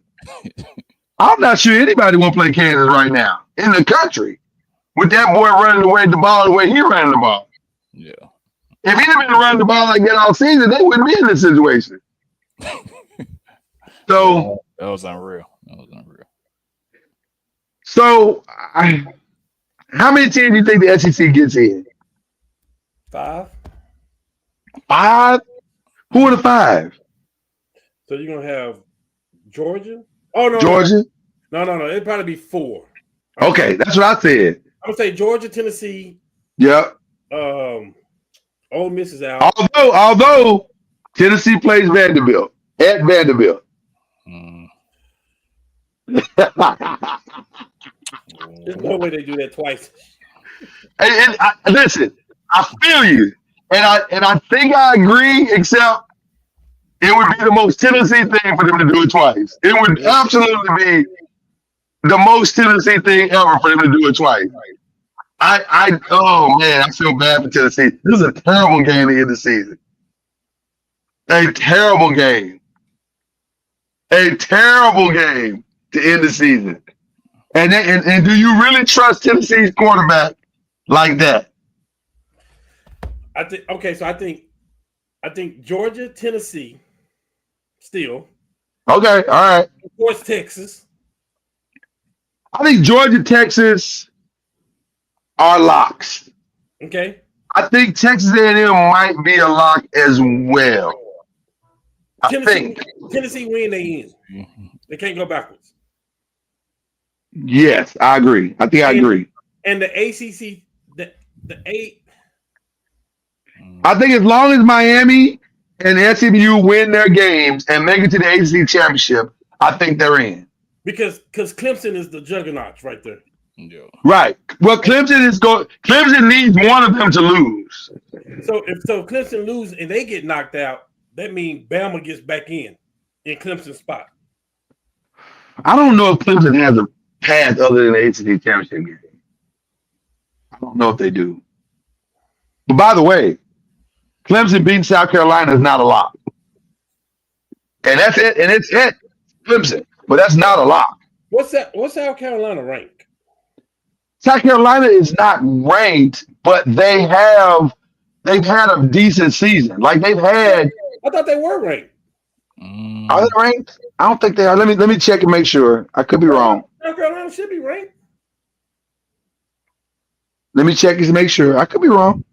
I'm not sure anybody want to play Kansas right now in the country with that boy running away the ball the way he ran the ball. Yeah. If he'd have been running the ball like that all season, they wouldn't be in this situation. So that was unreal. So, how many teams do you think the SEC gets in? 5. 5? Who are the 5? So you're gonna have Georgia? Oh no, Georgia? No. It'd probably be 4. Okay, that's what I said. I'm gonna say Georgia, Tennessee. Yep. Ole Miss is out. Although Tennessee plays Vanderbilt at Vanderbilt. There's no way they do that twice. Listen, I feel you, and I think I agree. Except It would be the most Tennessee thing for them to do it twice. It would absolutely be the most Tennessee thing ever for them to do it twice. Oh man, I feel bad for Tennessee. This is a terrible game to end the season. A terrible game. A terrible game to end the season. And do you really trust Tennessee's quarterback like that? I think Georgia, Tennessee, still. Okay, all right. Of course, Texas. I think Georgia, Texas are locks. Okay. I think Texas A&M might be a lock as well. Tennessee win, they end. They can't go backwards. Yes, I agree. I agree. And the ACC, the eight. I think as long as Miami and SMU win their games and make it to the ACC championship, I think they're in. Because Clemson is the juggernaut right there. Yeah. Right. Well, Clemson needs one of them to lose. So if Clemson lose and they get knocked out, that means Bama gets back in Clemson's spot. I don't know if Clemson has a path other than the ACC championship game. I don't know if they do. But by the way, Clemson beating South Carolina is not a lock. And that's it. And it's it. Clemson. But that's not a lock. What's South Carolina rank? South Carolina is not ranked, but they've had a decent season. Like they've had. I thought they were ranked. Are they ranked? I don't think they are. Let me check and make sure. I could be wrong. South Carolina should be ranked. Let me check and make sure. I could be wrong.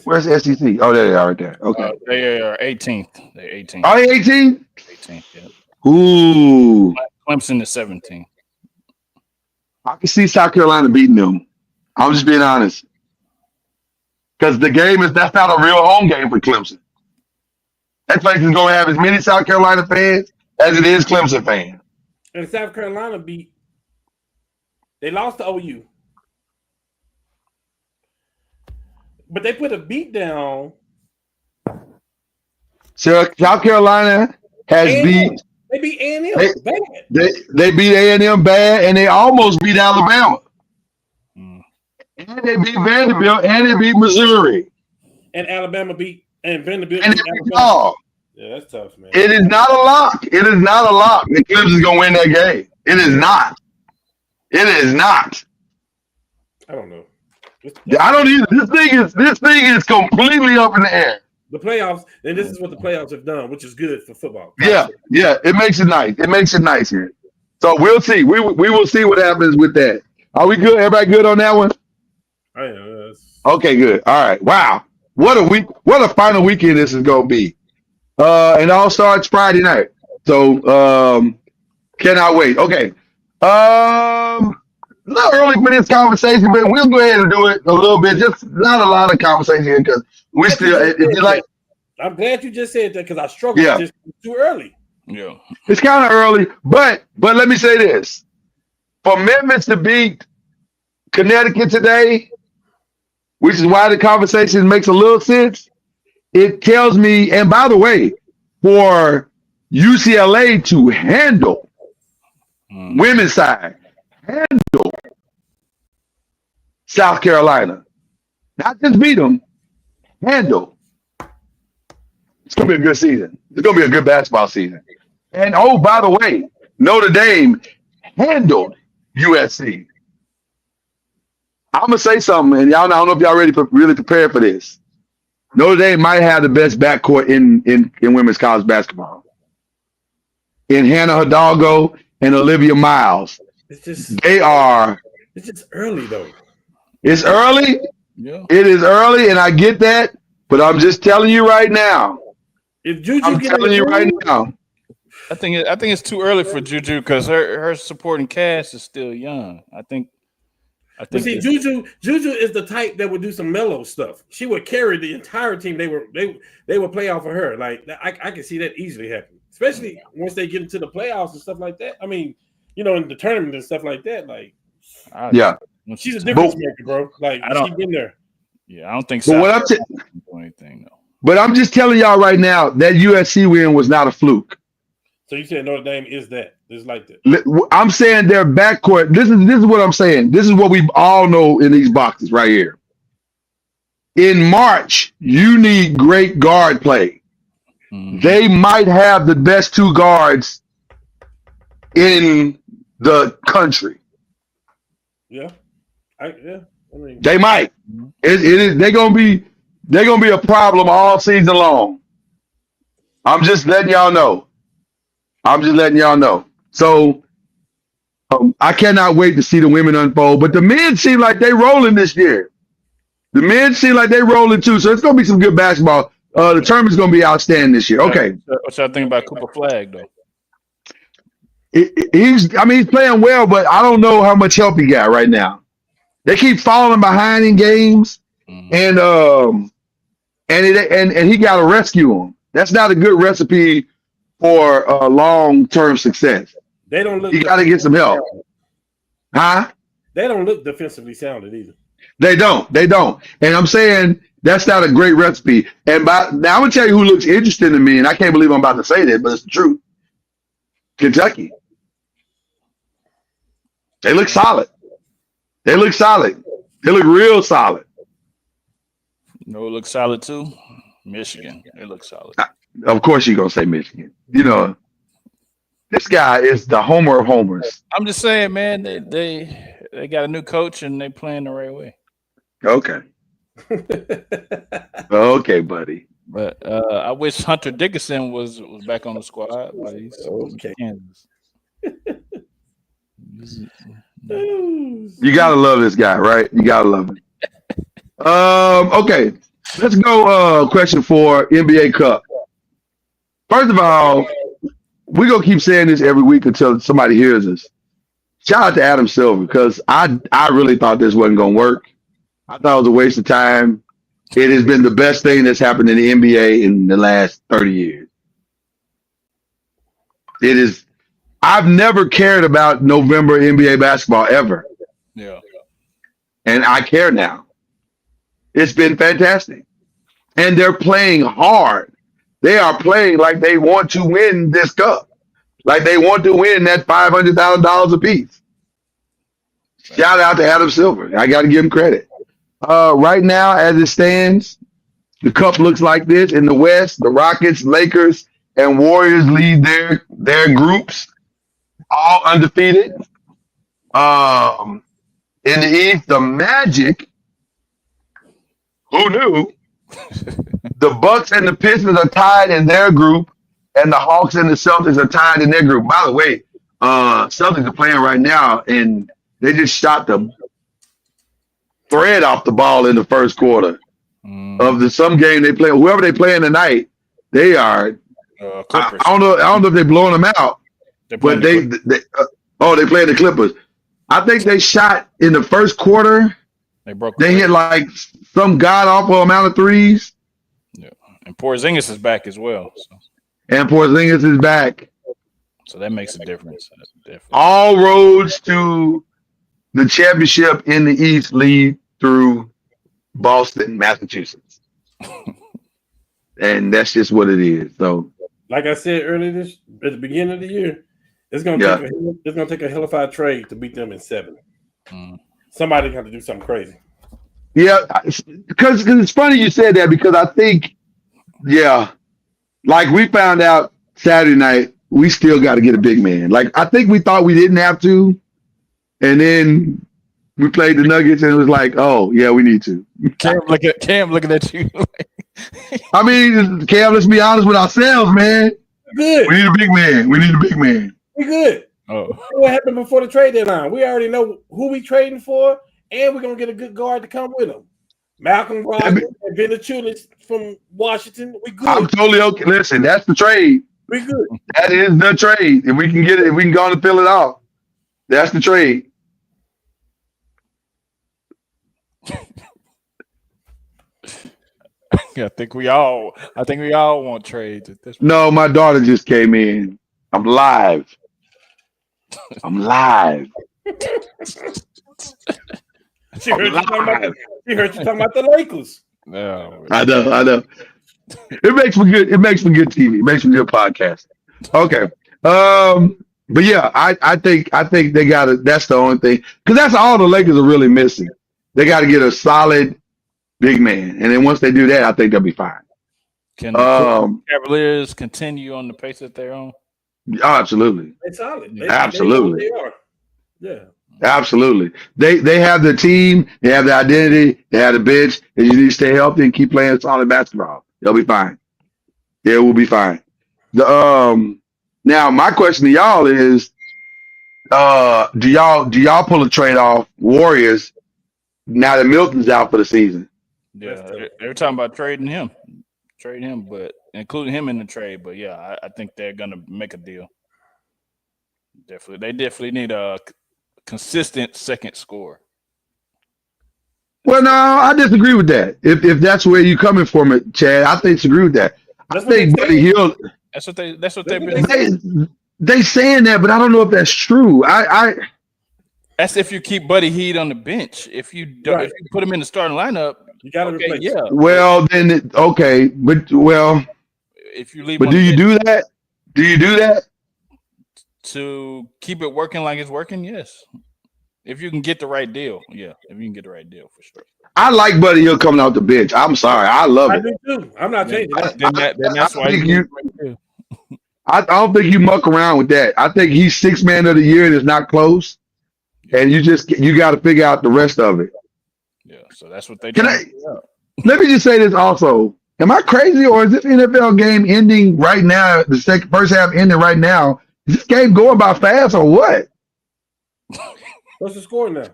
Where's the SEC? Oh, there they are right there. Okay. They are 18th. They're 18th. Are they 18? 18th, yeah. Ooh. Clemson is 17th. I can see South Carolina beating them. I'm just being honest. Because that's not a real home game for Clemson. That place is going to have as many South Carolina fans as it is Clemson fans. And South Carolina they lost to OU. But they put a beat down. So South Carolina has beat. They beat A&M bad. They beat A&M bad, and they almost beat Alabama. And they beat Vanderbilt, and they beat Missouri. And Alabama beat and Vanderbilt. And beat they beat Alabama. Yeah, that's tough, man. It is not a lock. It is not a lock that Clemson's going to win that game. It is not. It is not. I don't know. I don't either. This thing is completely up in the air. The playoffs, and this is what the playoffs have done, which is good for football. Yeah. It makes it nice. It makes it nice here. So we'll see. We will see what happens with that. Are we good? Everybody good on that one? I am. Okay, good. All right. Wow. What a week. What a final weekend this is going to be. And it all starts Friday night. So cannot wait. Okay. A little early for this conversation, but we'll go ahead and do it a little bit. Just not a lot of conversation because we still. It's like. I'm glad you just said that because I struggled with this too early. Yeah, it's kind of early, but let me say this: for Memphis to beat Connecticut today, which is why the conversation makes a little sense. It tells me, and by the way, for UCLA to handle women's side. Handle South Carolina. Not just beat them, handle. It's going to be a good season. It's going to be a good basketball season. And, oh, by the way, Notre Dame handled USC. I'm going to say something, and y'all, I don't know if y'all really prepared for this. Notre Dame might have the best backcourt in women's college basketball. In Hannah Hidalgo and Olivia Miles. It's just early though. It's early. Yeah. It is early, and I get that, but I'm just telling you right now. If Juju I'm telling you right now. I think it's too early for Juju because her supporting cast is still young. I think. But see, Juju is the type that would do some mellow stuff. She would carry the entire team. They would play off of her. Like I can see that easily happen, especially once they get into the playoffs and stuff like that. I mean. In the tournament and stuff like that, like she's a difference maker, bro. Like she's been there. Yeah, I don't think so. But But I'm just telling y'all right now that USC win was not a fluke. So you said Notre Dame is that? It's like that. I'm saying their backcourt. This is what I'm saying. This is what we all know in these boxes right here. In March, you need great guard play. Mm-hmm. They might have the best two guards in the country. Yeah. I mean, they might. They're gonna be a problem all season long. I'm just letting y'all know. So I cannot wait to see the women unfold. But the men seem like they rolling this year. The men seem like they rolling too. So it's gonna be some good basketball. The tournament's gonna be outstanding this year. Okay. What y'all think about Cooper Flag though? He's playing well, but I don't know how much help he got right now. They keep falling behind in games, and he got to rescue him. That's not a good recipe for long-term success. They don't look. You got to get some help, huh? They don't look defensively sounded either. They don't. And I'm saying that's not a great recipe. And now I'm gonna tell you who looks interesting to me, and I can't believe I'm about to say that, but it's the truth. Kentucky. They look solid. They look real solid. You know, it looks solid too. Michigan. They look solid. Of course you're gonna say Michigan. You know, this guy is the homer of homers. I'm just saying, man, they got a new coach and they playing the right way. Okay. Okay, buddy. But I wish Hunter Dickinson was back on the squad, but he's okay. Kansas. You gotta love this guy, right? You gotta love him. Okay, let's go. Question 4, NBA Cup. First of all, we're gonna keep saying this every week until somebody hears us. Shout out to Adam Silver, because I really thought this wasn't gonna work. I thought it was a waste of time. It has been the best thing that's happened in the NBA in the last 30 years. It is. I've never cared about November NBA basketball ever. Yeah. And I care now. It's been fantastic. And they're playing hard. They are playing like they want to win this cup. Like they want to win that $500,000 apiece. Shout out to Adam Silver. I got to give him credit. Right now, as it stands, the cup looks like this. In the West, the Rockets, Lakers, and Warriors lead their groups, all undefeated. In the East, the Magic, who knew? The Bucks and the Pistons are tied in their group, and the Hawks and the Celtics are tied in their group. By the way, Celtics are playing right now, and they just shot the thread off the ball in the first quarter of some game they play. Whoever they playing tonight, they are. I don't know if they're blowing them out, but they playing the Clippers. I think they shot in the first quarter. They hit like some god awful amount of threes. Yeah, and Porzingis is back as well. So. And Porzingis is back. So that makes a difference. All roads to the championship in the East lead through Boston, Massachusetts. And that's just what it is. So, like I said earlier at the beginning of the year, it's gonna take a hellified trade to beat them in 7. Somebody got to do something crazy. Yeah, because it's funny you said that, because I think, like we found out Saturday night, we still got to get a big man. Like I think we thought we didn't have to, and then we played the Nuggets, and it was like, oh yeah, we need to. Cam looking at you. I mean, Cam, let's be honest with ourselves, man. Good. We need a big man. We good. Oh, what happened before the trade deadline? We already know who we trading for, and we're gonna get a good guard to come with him. Malcolm Brogdon and Valanciunas from Washington. We good. I'm totally okay. Listen, that's the trade. We good. That is the trade. If we can get it, if we can go on and fill it out, that's the trade. I think we all want trades at this point. No, my daughter just came in. I'm live. She heard you talking about the Lakers. No, I know. It makes for good. It makes for good TV. It makes for good podcast. Okay. But yeah, I think they got to. That's the only thing, because that's all the Lakers are really missing. They got to get a solid big man, and then once they do that, I think they'll be fine. Can the Cavaliers continue on the pace that they're on? Absolutely. They're solid. Absolutely. They are. Yeah. Absolutely. They have the team, they have the identity, they have the bench. They just need to stay healthy and keep playing solid basketball. They'll be fine. Yeah, we'll be fine. Now my question to y'all is, do y'all pull a trade off Warriors now that Milton's out for the season? Yeah, they're talking about trading him, but including him in the trade. But yeah, I think they're gonna make a deal. They definitely need a consistent second score. Well, no, I disagree with that. If that's where you're coming from, it, Chad, I disagree with that. I think Buddy Hield. That's what they've been. They saying that, but I don't know if that's true. That's if you keep Buddy Hield on the bench. If you don't, if you put him in the starting lineup, you got to replace. Yeah. Well, then if you leave, but do you do that? Do you do that to keep it working like it's working? Yes. If you can get the right deal, yeah. If you can get the right deal, for sure. I like Buddy Hield coming off the bench. I'm sorry, I love it. I do too. I'm not changing that. Then that's why I don't think you muck around with that. I think he's sixth man of the year and it's not close. And you got to figure out the rest of it. Yeah, so that's what they. Let me just say this also. Am I crazy, or is this NFL game ending right now? The first half ending right now. Is this game going by fast or what? What's the score now?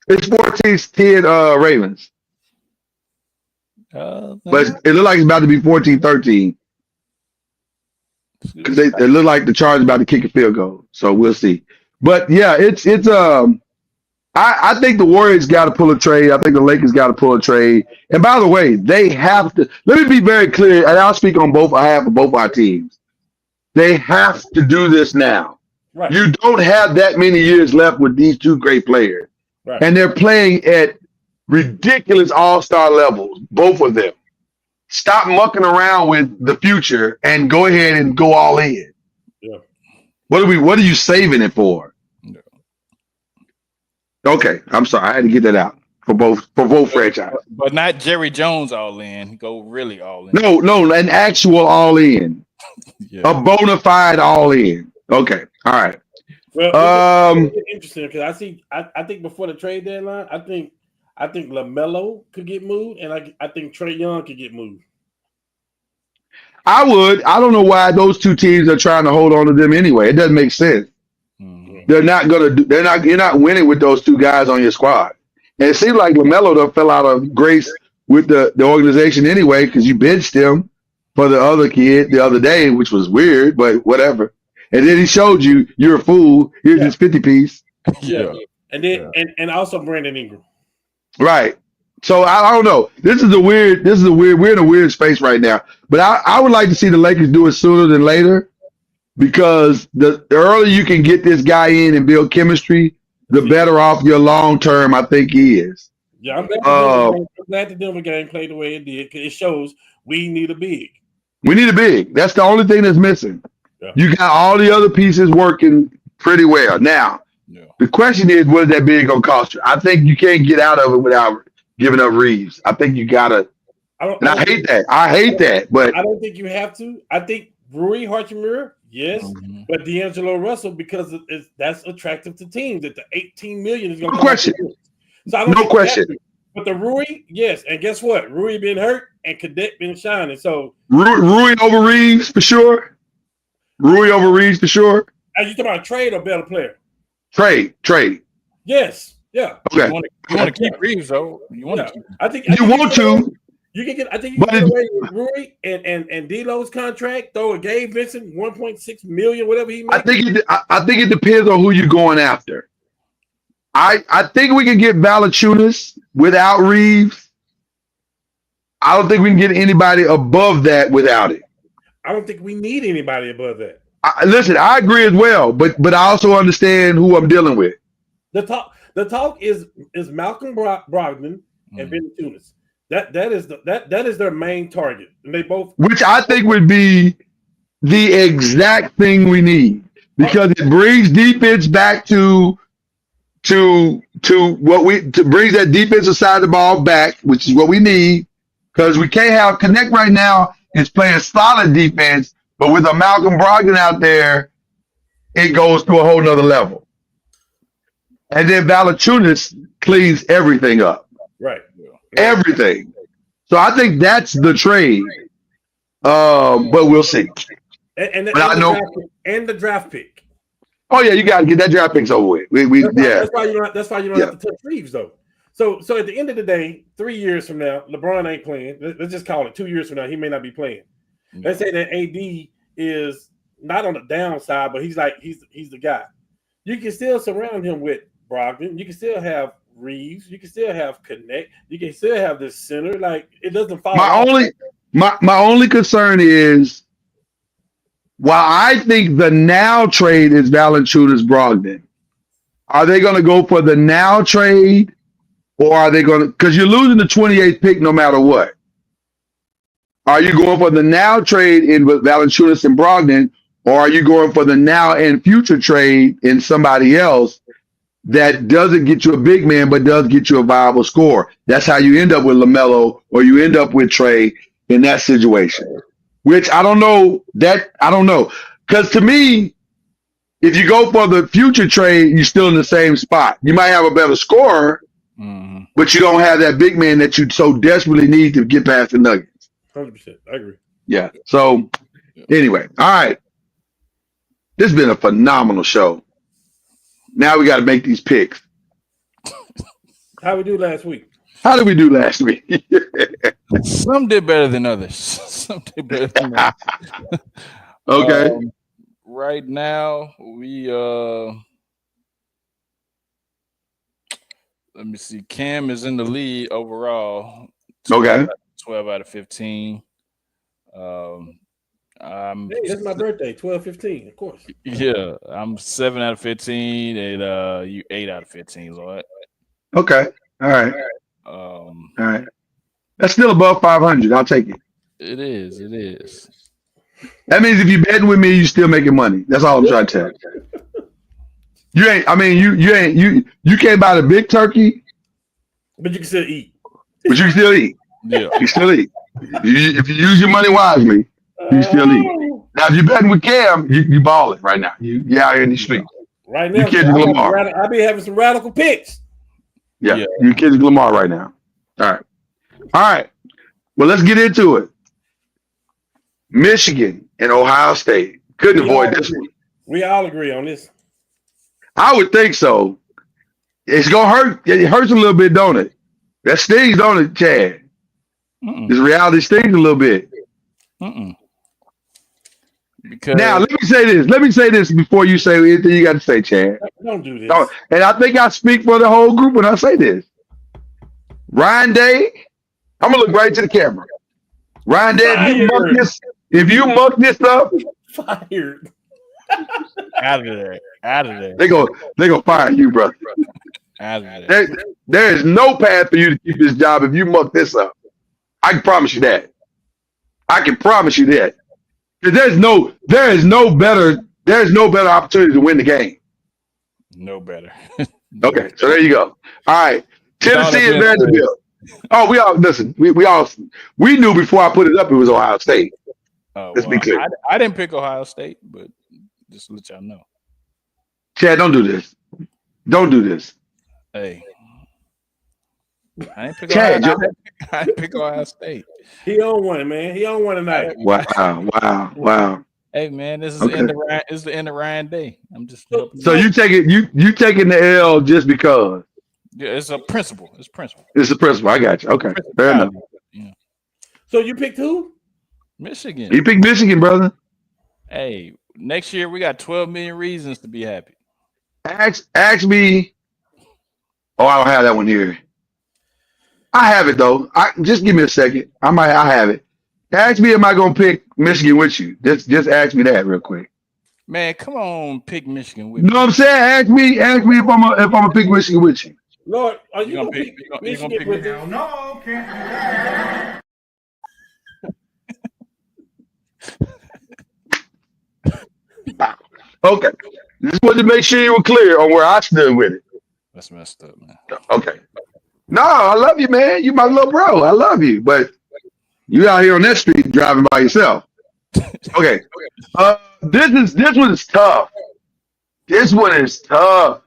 It's 14-10 Ravens. But it looks like it's about to be 14-13. Because it look like the Chargers about to kick a field goal. So we'll see. But yeah, it's I think the Warriors got to pull a trade. I think the Lakers got to pull a trade. And by the way, they have to. Let me be very clear, and I'll speak on behalf of both our teams. They have to do this now. Right. You don't have that many years left with these two great players. Right. And they're playing at ridiculous all-star levels, both of them. Stop mucking around with the future and go ahead and go all in. Yeah. What are you saving it for? No. Okay, I'm sorry. I had to get that out for both franchises. But not Jerry Jones all in. Go really all in. No, an actual all in. Yeah. A bona fide all in. Okay. All right. Well, it's interesting because I think before the trade deadline, I think LaMelo could get moved, and I think Trae Young could get moved. I don't know why those two teams are trying to hold on to them anyway. It doesn't make sense. Mm-hmm. You're not winning with those two guys on your squad. And it seems like LaMelo fell out of grace with the organization anyway, because you benched him for the other kid the other day, which was weird, but whatever. And then he showed you're a fool. Here's this 50 piece. Yeah. And then and also Brandon Ingram. Right. So I don't know. This is a weird. We're in a weird space right now. But I would like to see the Lakers do it sooner than later, because the earlier you can get this guy in and build chemistry, the better off your long term I think he is. Yeah, I'm glad the Denver game played the way it did, because it shows we need a big. We need a big. That's the only thing that's missing. Yeah. You got all the other pieces working pretty well. Now, the question is, what is that big going to cost you? I think you can't get out of it without giving up Reeves. I think you got to. I hate that. I hate that. But I don't think you have to. I think Rui Hachimura, yes, but D'Angelo Russell, because that's attractive to teams. That the $18 million is going to. No question. So I don't no question. But the Rui, yes, and guess what? Rui been hurt and Cadet been shining. So Rui over Reeves for sure. Rui over Reeves for sure. Are you talking about trade or better player? Trade. Yes. Yeah. Okay. You want to keep Reeves though. You want to. I think you want to. You can get. I think you can get away with Rui and D'Lo's contract. Throw a Gabe Vincent $1.6 million, whatever he makes. I think it depends on who you're going after. I think we can get Valanciunas without Reeves. I don't think we can get anybody above that without it. I don't think we need anybody above that. Listen, I agree as well, but I also understand who I'm dealing with. The talk is Malcolm Brogdon and Ben Tunis. That is their main target, and they both, which I think would be the exact thing we need because it brings defense back to what brings that defensive side of the ball back, which is what we need because we can't have Connect right now is playing solid defense, but with a Malcolm Brogdon out there, it goes to a whole nother level. And then Valanciunas cleans everything up. right? Everything. So I think that's the trade. But we'll see. And I know- the draft pick. Oh yeah, you gotta get that draft picks over with. That's why you don't have to touch Reeves though. So at the end of the day, 3 years from now, LeBron ain't playing. Let's just call it 2 years from now, he may not be playing. Let's say that AD is not on the downside, but he's the guy. You can still surround him with Brogdon. You can still have Reeves. You can still have Connect. You can still have this center. Like it doesn't fall. My only concern is while I think the now trade is Valanciunas Brogdon, are they going to go for the now trade or are they going to? Because you're losing the 28th pick no matter what. Are you going for the now trade in with Valanciunas and Brogdon, or are you going for the now and future trade in somebody else that doesn't get you a big man but does get you a viable score? That's how you end up with LaMelo or you end up with Trey in that situation. Which I don't know. Because to me, if you go for the future trade, you're still in the same spot. You might have a better scorer, but you don't have that big man that you so desperately need to get past the Nuggets. 100%. I agree. Yeah. So anyway, all right. This has been a phenomenal show. Now we got to make these picks. How we do last week? How did we do last week? Some did better than others. Some did better than others. Okay. Right now, we let me see. Cam is in the lead overall. Okay. 12 out of 15. Hey, that's my birthday, 12/15, of course. Yeah, I'm 7 out of 15, and you 8 out of 15, Lord. Okay. All right. All right. That's still above 500. I'll take it. It is. It is. That means if you're betting with me, you're still making money. That's all I'm trying to tell you. You ain't. I mean, you can't buy the big turkey, but you can still eat. But you can still eat. Yeah, you still eat. If you use your money wisely, you still eat. Now, if you're betting with Cam, you balling right now. You out here in the street. Right now, I be having some radical picks. Yeah. You kidding Lamar right now. All right. Well, let's get into it. Michigan and Ohio State. Couldn't avoid this one. We all agree on this. I would think so. It's gonna hurt. It hurts a little bit, don't it? That stings, don't it, Chad? This reality stings a little bit. Because now, let me say this before you say anything you got to say, Chad. Don't do this. And I think I speak for the whole group when I say this. Ryan Day, I'm gonna look right to the camera. Ryan Day, if you muck this up, fired. Out of there. They go fire you, brother. Out of there. There is no path for you to keep this job if you muck this up. I can promise you that. There's no better opportunity to win the game. No better. Okay, so there you go. All right, Tennessee and Vanderbilt. Oh, we all listen. We knew before I put it up it was Ohio State. Let's be clear. I didn't pick Ohio State, but just to let y'all know. Chad, don't do this. Don't do this. Hey. I didn't pick Ohio State. He on one, man. He on one tonight. Wow. Hey man, this is the end of Ryan Day. I'm just so you taking the L just because. Yeah, it's a principle. It's principle. It's a principle. I got you. Okay. Fair enough. Yeah. So you picked who? Michigan. You picked Michigan, brother. Hey, next year we got 12 million reasons to be happy. Ask me. Oh, I don't have that one here. I have it though. Just give me a second. I have it. Ask me, am I gonna pick Michigan with you? Just ask me that real quick. Man, come on, pick Michigan with me. You know what I'm saying? Ask me if I'm gonna pick Michigan with you. Lord, are you gonna gonna pick? pick You gonna Michigan pick? with Hell no, can't do that. Okay. Just wanted to make sure you were clear on where I stood with it. That's messed up, man. Okay. No, I love you, man. You my little bro. I love you, but you out here on that street driving by yourself. Okay. This one is tough. This one is tough.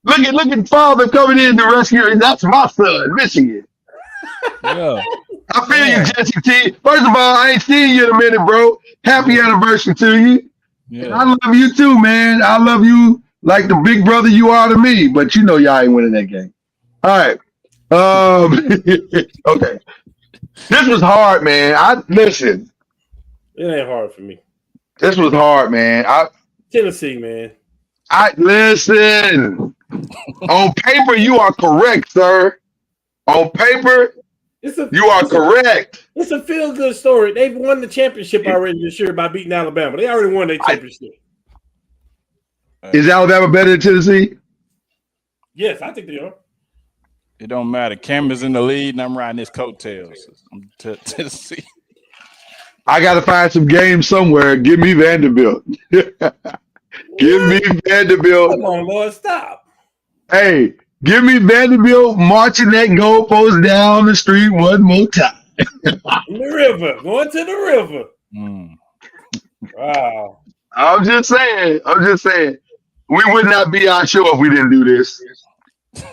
Look at father coming in to rescue. And that's my son, Michigan. Yeah. I feel you, Jesse T. First of all, I ain't seen you in a minute, bro. Happy anniversary to you. And I Yeah. love you too, man. I love you like the big brother you are to me. But you know y'all ain't winning that game. All right. Okay. This was hard, man. Listen. it ain't hard for me. This was hard, man. Tennessee, man. I listen. On paper, you are correct, sir. On paper, you are correct. It's a feel good story. They've won the championship already this year by beating Alabama. They already won their championship. Is Alabama better than Tennessee? Yes, I think they are. It don't matter. Cameron's in the lead, and I'm riding his coattails. I'm Tennessee. I got to find some games somewhere. Give me Vanderbilt. Give me Vanderbilt. Come on, Lord, stop. Hey, give me Vanderbilt marching that goalpost down the street one more time. In the river. Going to the river. Mm. Wow. I'm just saying. We would not be our show if we didn't do this.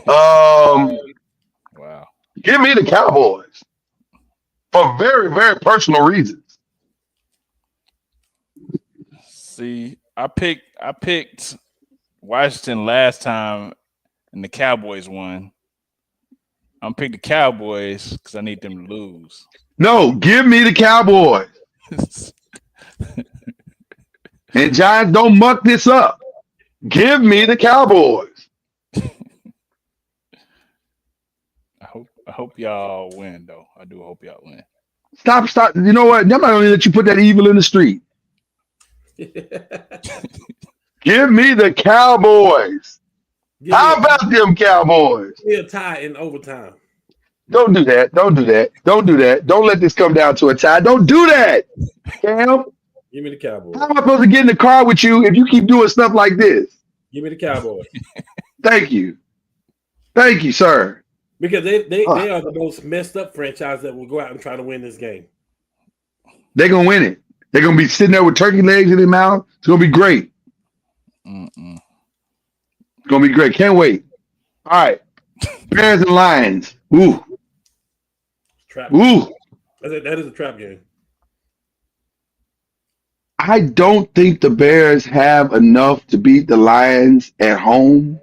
Wow. Give me the Cowboys for very, very personal reasons. See, I picked Washington last time, and the Cowboys won. I'm pick the Cowboys because I need them to lose. No, give me the Cowboys. And Giants, don't muck this up. Give me the Cowboys. I hope y'all win, though. I do hope y'all win. Stop. You know what? I'm not going to let you put that evil in the street. Give me the Cowboys. How about them Cowboys? We'll tie in overtime. Don't do that. Don't let this come down to a tie. Don't do that, Cam. Give me the Cowboys. How am I supposed to get in the car with you if you keep doing stuff like this? Give me the Cowboys. Thank you, sir. Because they are the most messed up franchise that will go out and try to win this game. They're going to win it. They're going to be sitting there with turkey legs in their mouth. It's going to be great. Mm-mm. It's going to be great. Can't wait. All right. Bears and Lions. Ooh. Trap. Ooh. That is a trap game. I don't think the Bears have enough to beat the Lions at home.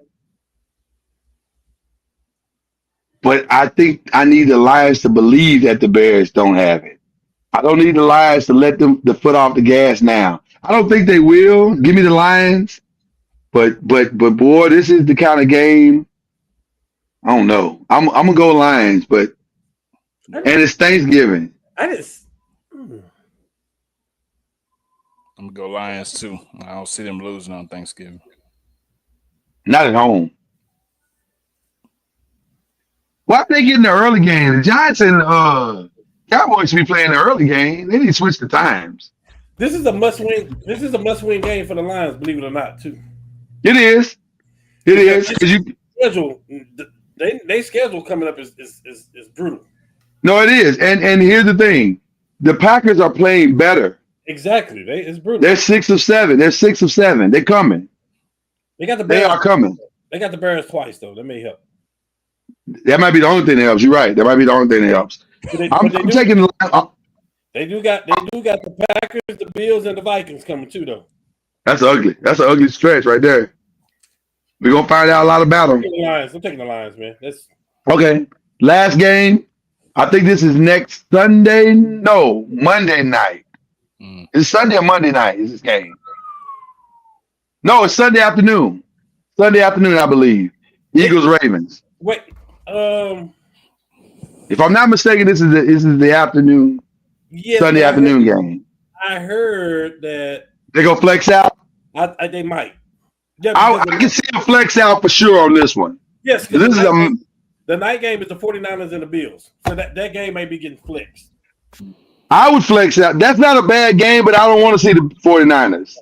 But I think I need the Lions to believe that the Bears don't have it. I don't need the Lions to let the foot off the gas now. I don't think they will. Give me the Lions. But boy, this is the kind of game. I don't know. I'm gonna go Lions, and it's Thanksgiving. I'm gonna go Lions too. I don't see them losing on Thanksgiving. Not at home. Why are they getting the early game? The Giants and Cowboys should be playing the early game. They need to switch the times. This is a must-win. This is a must-win game for the Lions, believe it or not, too. It is. It is. Schedule. They schedule coming up is brutal. No, it is. And here's the thing: the Packers are playing better. Exactly. It's brutal. They're 6 of 7. They're coming. They got the They Bears. are coming. They got the Bears twice though. That may help. That might be the only thing that helps. You're right. That might be the only thing that helps. I'm taking the. They do got the Packers, the Bills, and the Vikings coming too though. That's ugly. That's an ugly stretch right there. We're gonna find out a lot about them. I'm taking the Lions, man. That's okay. Last game. I think this is next Sunday. No, Monday night. It's Sunday or Monday night. Is this game? No, it's Sunday afternoon. Sunday afternoon, I believe. Eagles Ravens. Wait. If I'm not mistaken, this is the afternoon. Yeah, Sunday afternoon game. I heard that they go flex out. They might. Yeah, I can see a flex out for sure on this one. Yes, This because is the night game is the 49ers and the Bills. So that game may be getting flexed. I would flex that. That's not a bad game, but I don't want to see the 49ers.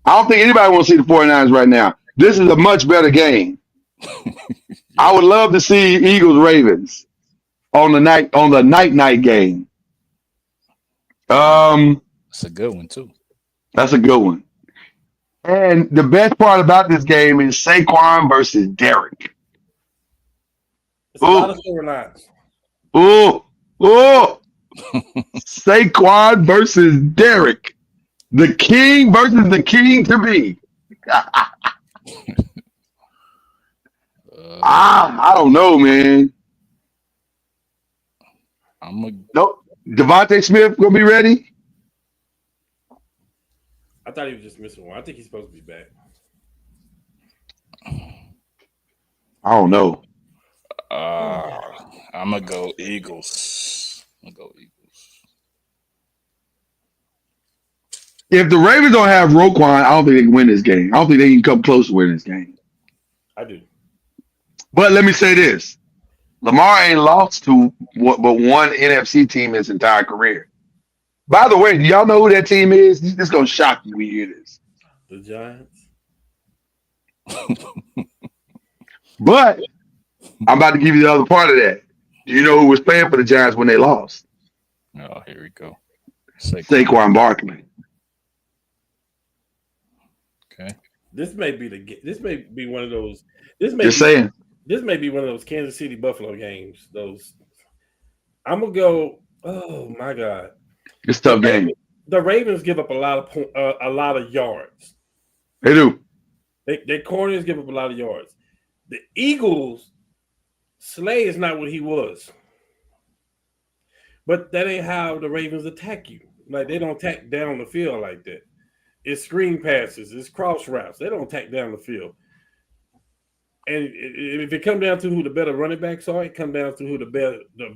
I don't think anybody wants to see the 49ers right now. This is a much better game. I would love to see Eagles Ravens on the night game. That's a good one too. That's a good one. And the best part about this game is Saquon versus Derek. It's a lot of storylines. Ooh. Saquon versus Derek. The king versus the king to be. I don't know, man. Nope. Devontae Smith gonna be ready? I thought he was just missing one. I think he's supposed to be back. I don't know. I'm gonna go Eagles. If the Ravens don't have Roquan, I don't think they can win this game. I don't think they can come close to winning this game. I do. But let me say this. Lamar ain't lost to but one NFC team his entire career. By the way, do y'all know who that team is? This is going to shock you when you hear this. The Giants. But I'm about to give you the other part of that. Do you know who was playing for the Giants when they lost? Oh, here we go. Saquon Barkley. Okay. This may be one of those. This may be one of those Kansas City Buffalo games. I'm gonna go. Oh my God, it's a tough game. The Ravens give up a lot of yards. They do. Their corners give up a lot of yards. The Eagles, Slay is not what he was, but that ain't how the Ravens attack you. Like they don't attack down the field like that. It's screen passes, it's cross routes. They don't attack down the field. And if it comes down to who the better running backs are, it comes down to who the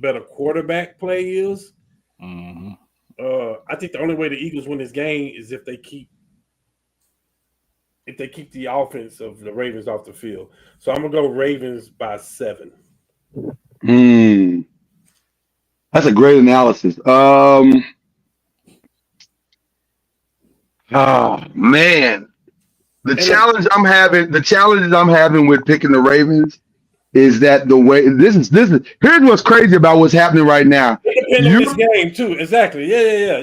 better quarterback play is. Mm-hmm. I think the only way the Eagles win this game is if they keep the offense of the Ravens off the field. So I'm gonna go Ravens by 7. That's a great analysis. Oh man. The challenges I'm having with picking the Ravens is that the way this is here's what's crazy about what's happening right now. It depends on this game too. Exactly. Yeah.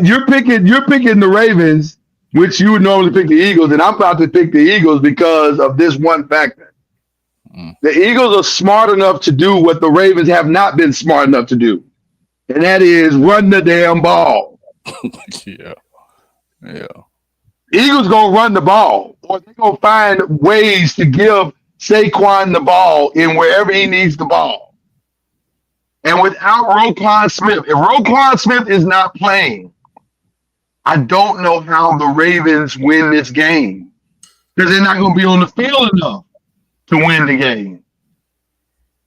You're picking the Ravens, which you would normally pick the Eagles, and I'm about to pick the Eagles because of this one factor. The Eagles are smart enough to do what the Ravens have not been smart enough to do, and that is run the damn ball. Yeah. Eagles gonna run the ball, or they're gonna find ways to give Saquon the ball in wherever he needs the ball. And without Roquan Smith, if Roquan Smith is not playing, I don't know how the Ravens win this game because they're not gonna be on the field enough to win the game.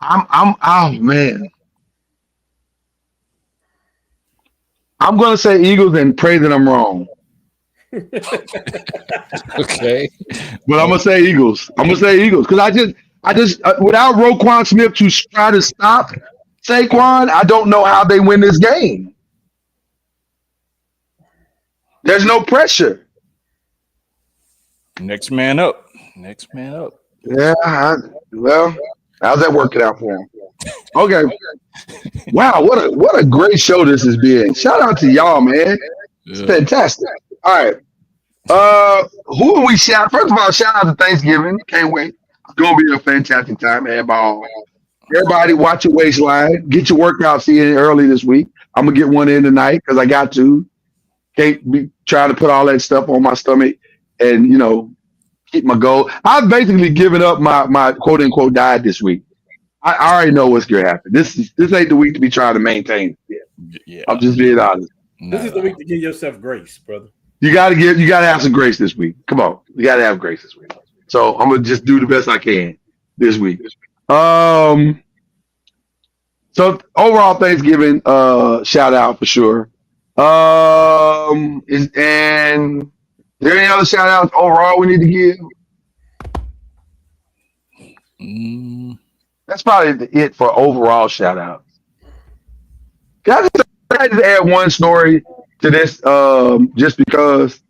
Oh man. I'm gonna say Eagles and pray that I'm wrong. Okay. But I'm gonna say Eagles. Because I just without Roquan Smith to try to stop Saquon, I don't know how they win this game. There's no pressure. Next man up. Yeah. Well, how's that working out for him? Okay. Wow, what a great show this has been. Shout out to y'all, man. It's fantastic. All right. Who do we shout? First of all, shout out to Thanksgiving. Can't wait. It's gonna be a fantastic time. Everybody watch your waistline. Get your workouts in early this week. I'm gonna get one in tonight because I got to. Can't be trying to put all that stuff on my stomach and keep my goal. I've basically given up my quote unquote diet this week. I already know what's gonna happen. This ain't the week to be trying to maintain. Yeah. I'm just being honest. This is the week to give yourself grace, brother. You gotta have some grace this week. Come on. You gotta have grace this week. So I'm gonna just do the best I can this week. So overall Thanksgiving, shout out for sure. Is there any other shout outs overall we need to give? That's probably it for overall shout out. Can I just add one story to this? Just because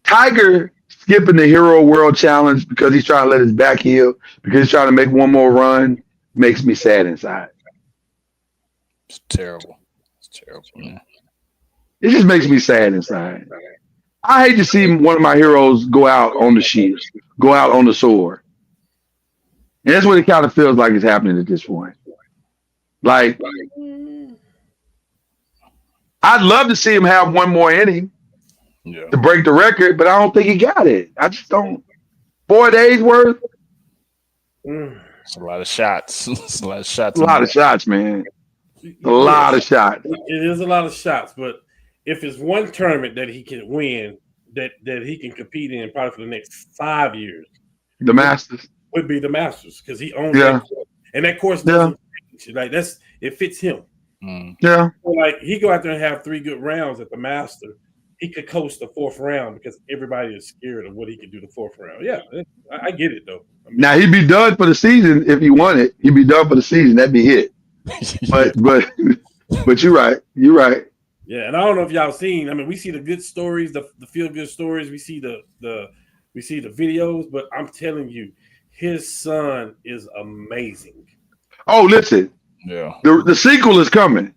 Tiger skipping the Hero World Challenge because he's trying to let his back heal, because he's trying to make one more run, makes me sad inside. It's terrible. It's terrible, man. It just makes me sad inside. I hate to see one of my heroes go out on the shield, go out on the sword. And that's what it kind of feels like is happening at this point. Like, I'd love to see him have one more inning to break the record, but I don't think he got it. I just don't. 4 days worth? It's a lot of shots. It's a lot of shots. A lot of shots, man. A lot of shots. It is a lot of shots, but if it's one tournament that he can win, that he can compete in probably for the next 5 years, the Masters would be the Masters, because he owns that course. And that course doesn't change. Like, it fits him. Yeah. So like, he go out there and have 3 good rounds at the Master, he could coast the 4th round because everybody is scared of what he could do the 4th round. Yeah, I get it though. I mean, now he'd be done for the season if he won it. He'd be done for the season. That'd be it. But you're right. You're right. Yeah, and I don't know if y'all seen. I mean, we see the good stories, the feel good stories. We see the videos, but I'm telling you, his son is amazing. Oh, listen. Yeah. The sequel is coming.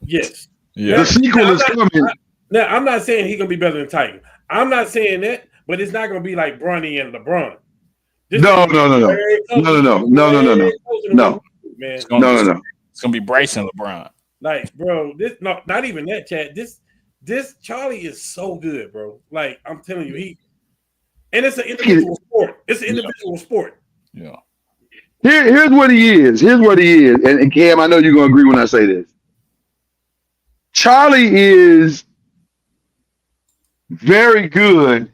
Yes. Yeah. The sequel is coming. Now, I'm not saying he's gonna be better than Tiger. I'm not saying that, but it's not gonna be like Bronny and LeBron. No. Man. It's gonna be Bryson LeBron. Like, bro, not even that, Chad. This Charlie is so good, bro. Like, I'm telling you, and it's an individual sport. It's an individual sport. Yeah. Here's what he is. And Cam, I know you're gonna agree when I say this. Charlie is very good,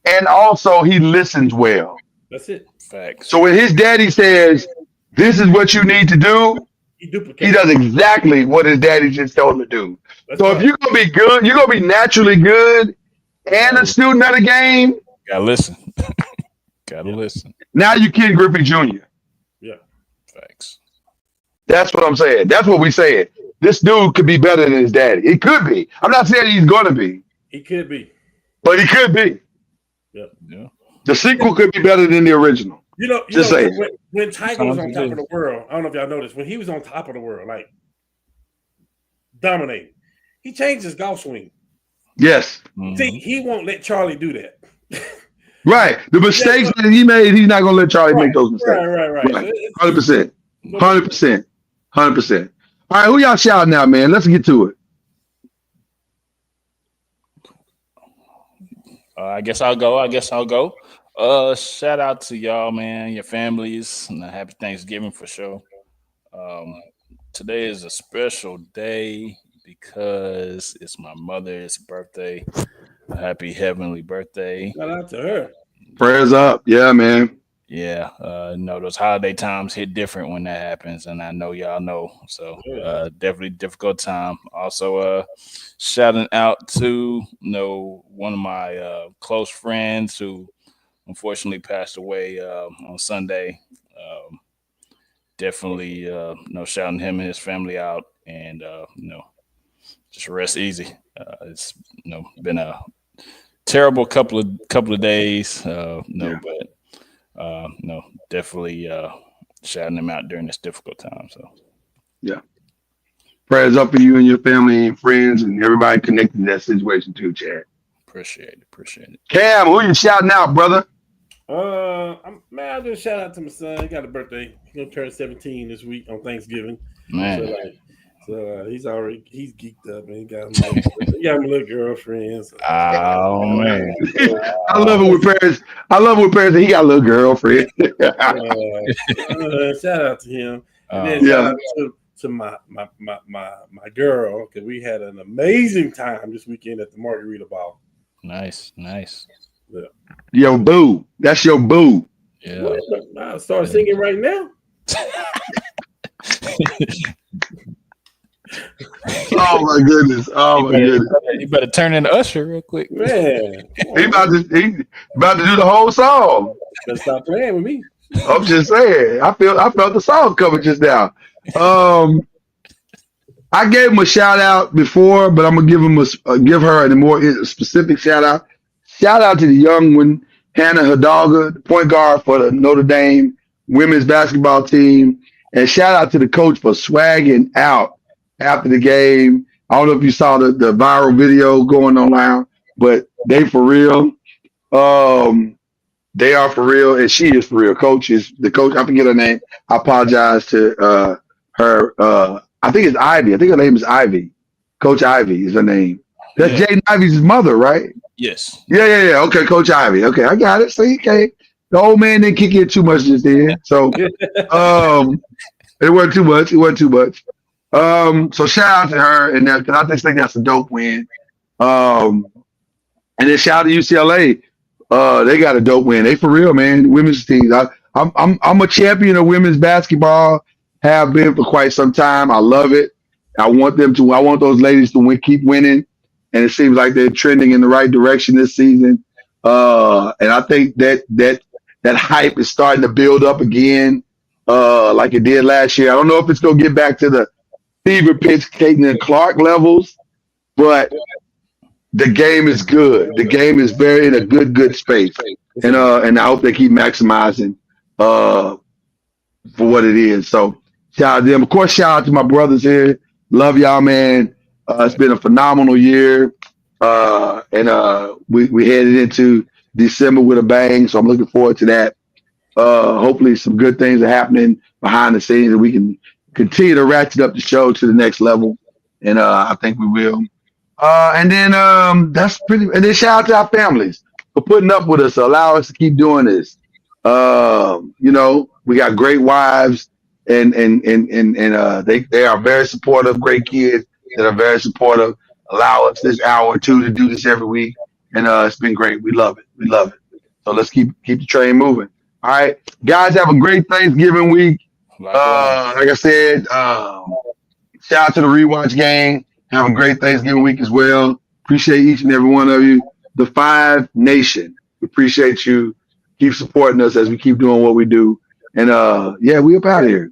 and also he listens well. That's it. Facts. So when his daddy says, "This is what you need to do," he does exactly what his daddy just told him to do. That's so right. If you're gonna be good, you're gonna be naturally good and a student of the game. Gotta listen. Gotta listen. Now you Ken Griffey Jr. Yeah. Facts. That's what I'm saying. That's what we saying. This dude could be better than his daddy. He could be. I'm not saying he's gonna be. He could be. But he could be. Yeah. The sequel could be better than the original. Just saying. When Tiger was on top of the world, I don't know if y'all noticed, when he was on top of the world, like dominating, he changed his golf swing. Yes. See, he won't let Charlie do that. Right. The mistakes that he made, he's not gonna let Charlie make those mistakes. Right. 100%. 100%. All right, who y'all shouting out, man? Let's get to it. I guess I'll go. Shout out to y'all, man, your families, and a happy Thanksgiving for sure. Today is a special day because it's my mother's birthday. A happy heavenly birthday. Shout out to her. Prayers up. Yeah, man. Yeah, those holiday times hit different when that happens, and I know y'all know. So definitely difficult time. Also, shouting out to one of my close friends who unfortunately passed away on Sunday. Definitely, shouting him and his family out, and just rest easy. It's been a terrible couple of days. But. Definitely shouting them out during this difficult time. So, yeah, prayers up for you and your family and friends and everybody connected to that situation too, Chad. Appreciate it. Cam, who you shouting out, brother? I'll just shout out to my son. He got a birthday. He's gonna turn 17 this week on Thanksgiving. Man. So he's geeked up, and he got him a little girlfriend. So. Oh man, I love it with parents. That he got a little girlfriend. Shout out to him, and then shout out to my girl, because we had an amazing time this weekend at the Margarita Ball. Nice. Yeah. Yo, boo, that's your boo. Yeah, I'll start singing right now. Oh my goodness! You better turn into Usher real quick, man. He about to do the whole song. Better stop playing with me. I'm just saying. I felt the song coming just now. I gave him a shout out before, but I'm gonna give her a more specific shout out. Shout out to the young one, Hannah Hidalgo, point guard for the Notre Dame women's basketball team, and shout out to the coach for swagging out after the game. I don't know if you saw the viral video going online, but they for real. They are for real, and she is for real. The coach. I forget her name. I apologize to her. I think it's Ivy. I think her name is Ivy. Coach Ivy is her name. That's Jaden Ivy's mother, right? Yes. Yeah. Okay, Coach Ivy. Okay, I got it. See, okay. The old man didn't kick in too much just then, so it wasn't too much. So shout out to her, and because I just think that's a dope win. And then shout out to UCLA. They got a dope win. They for real, man. Women's teams. I'm a champion of women's basketball. Have been for quite some time. I love it. I want those ladies to keep winning, and it seems like they're trending in the right direction this season. And I think that hype is starting to build up again, like it did last year. I don't know if it's gonna get back to the fever pitch Caitlin Clark levels, but the game is good. The game is very in a good space, and I hope they keep maximizing for what it is. So shout out to them. Of course, shout out to my brothers here. Love y'all, man. It's been a phenomenal year, and we headed into December with a bang. So I'm looking forward to that. Hopefully, some good things are happening behind the scenes, and we can continue to ratchet up the show to the next level. And I think we will. And then that's pretty. And then shout out to our families for putting up with us, allow us to keep doing this. We got great wives, and they are very supportive. Great kids that are very supportive. Allow us this hour or two to do this every week, and it's been great. We love it. So let's keep the train moving. All right, guys, have a great Thanksgiving week. Like I said, shout out to the Rewatch Gang. Have a great Thanksgiving week as well. Appreciate each and every one of you. The Five Nation. We appreciate you. Keep supporting us as we keep doing what we do. And we up out of here.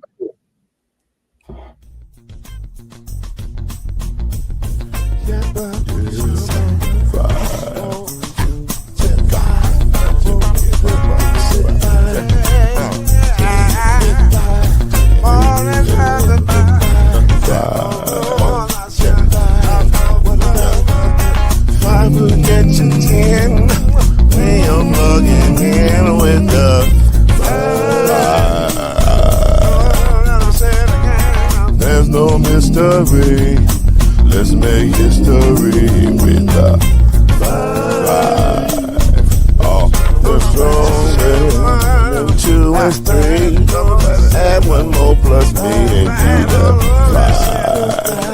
There's no mystery. Let's make history with the five. Oh, the strongest. 2 and 3. Add 1 more plus me and you the 5.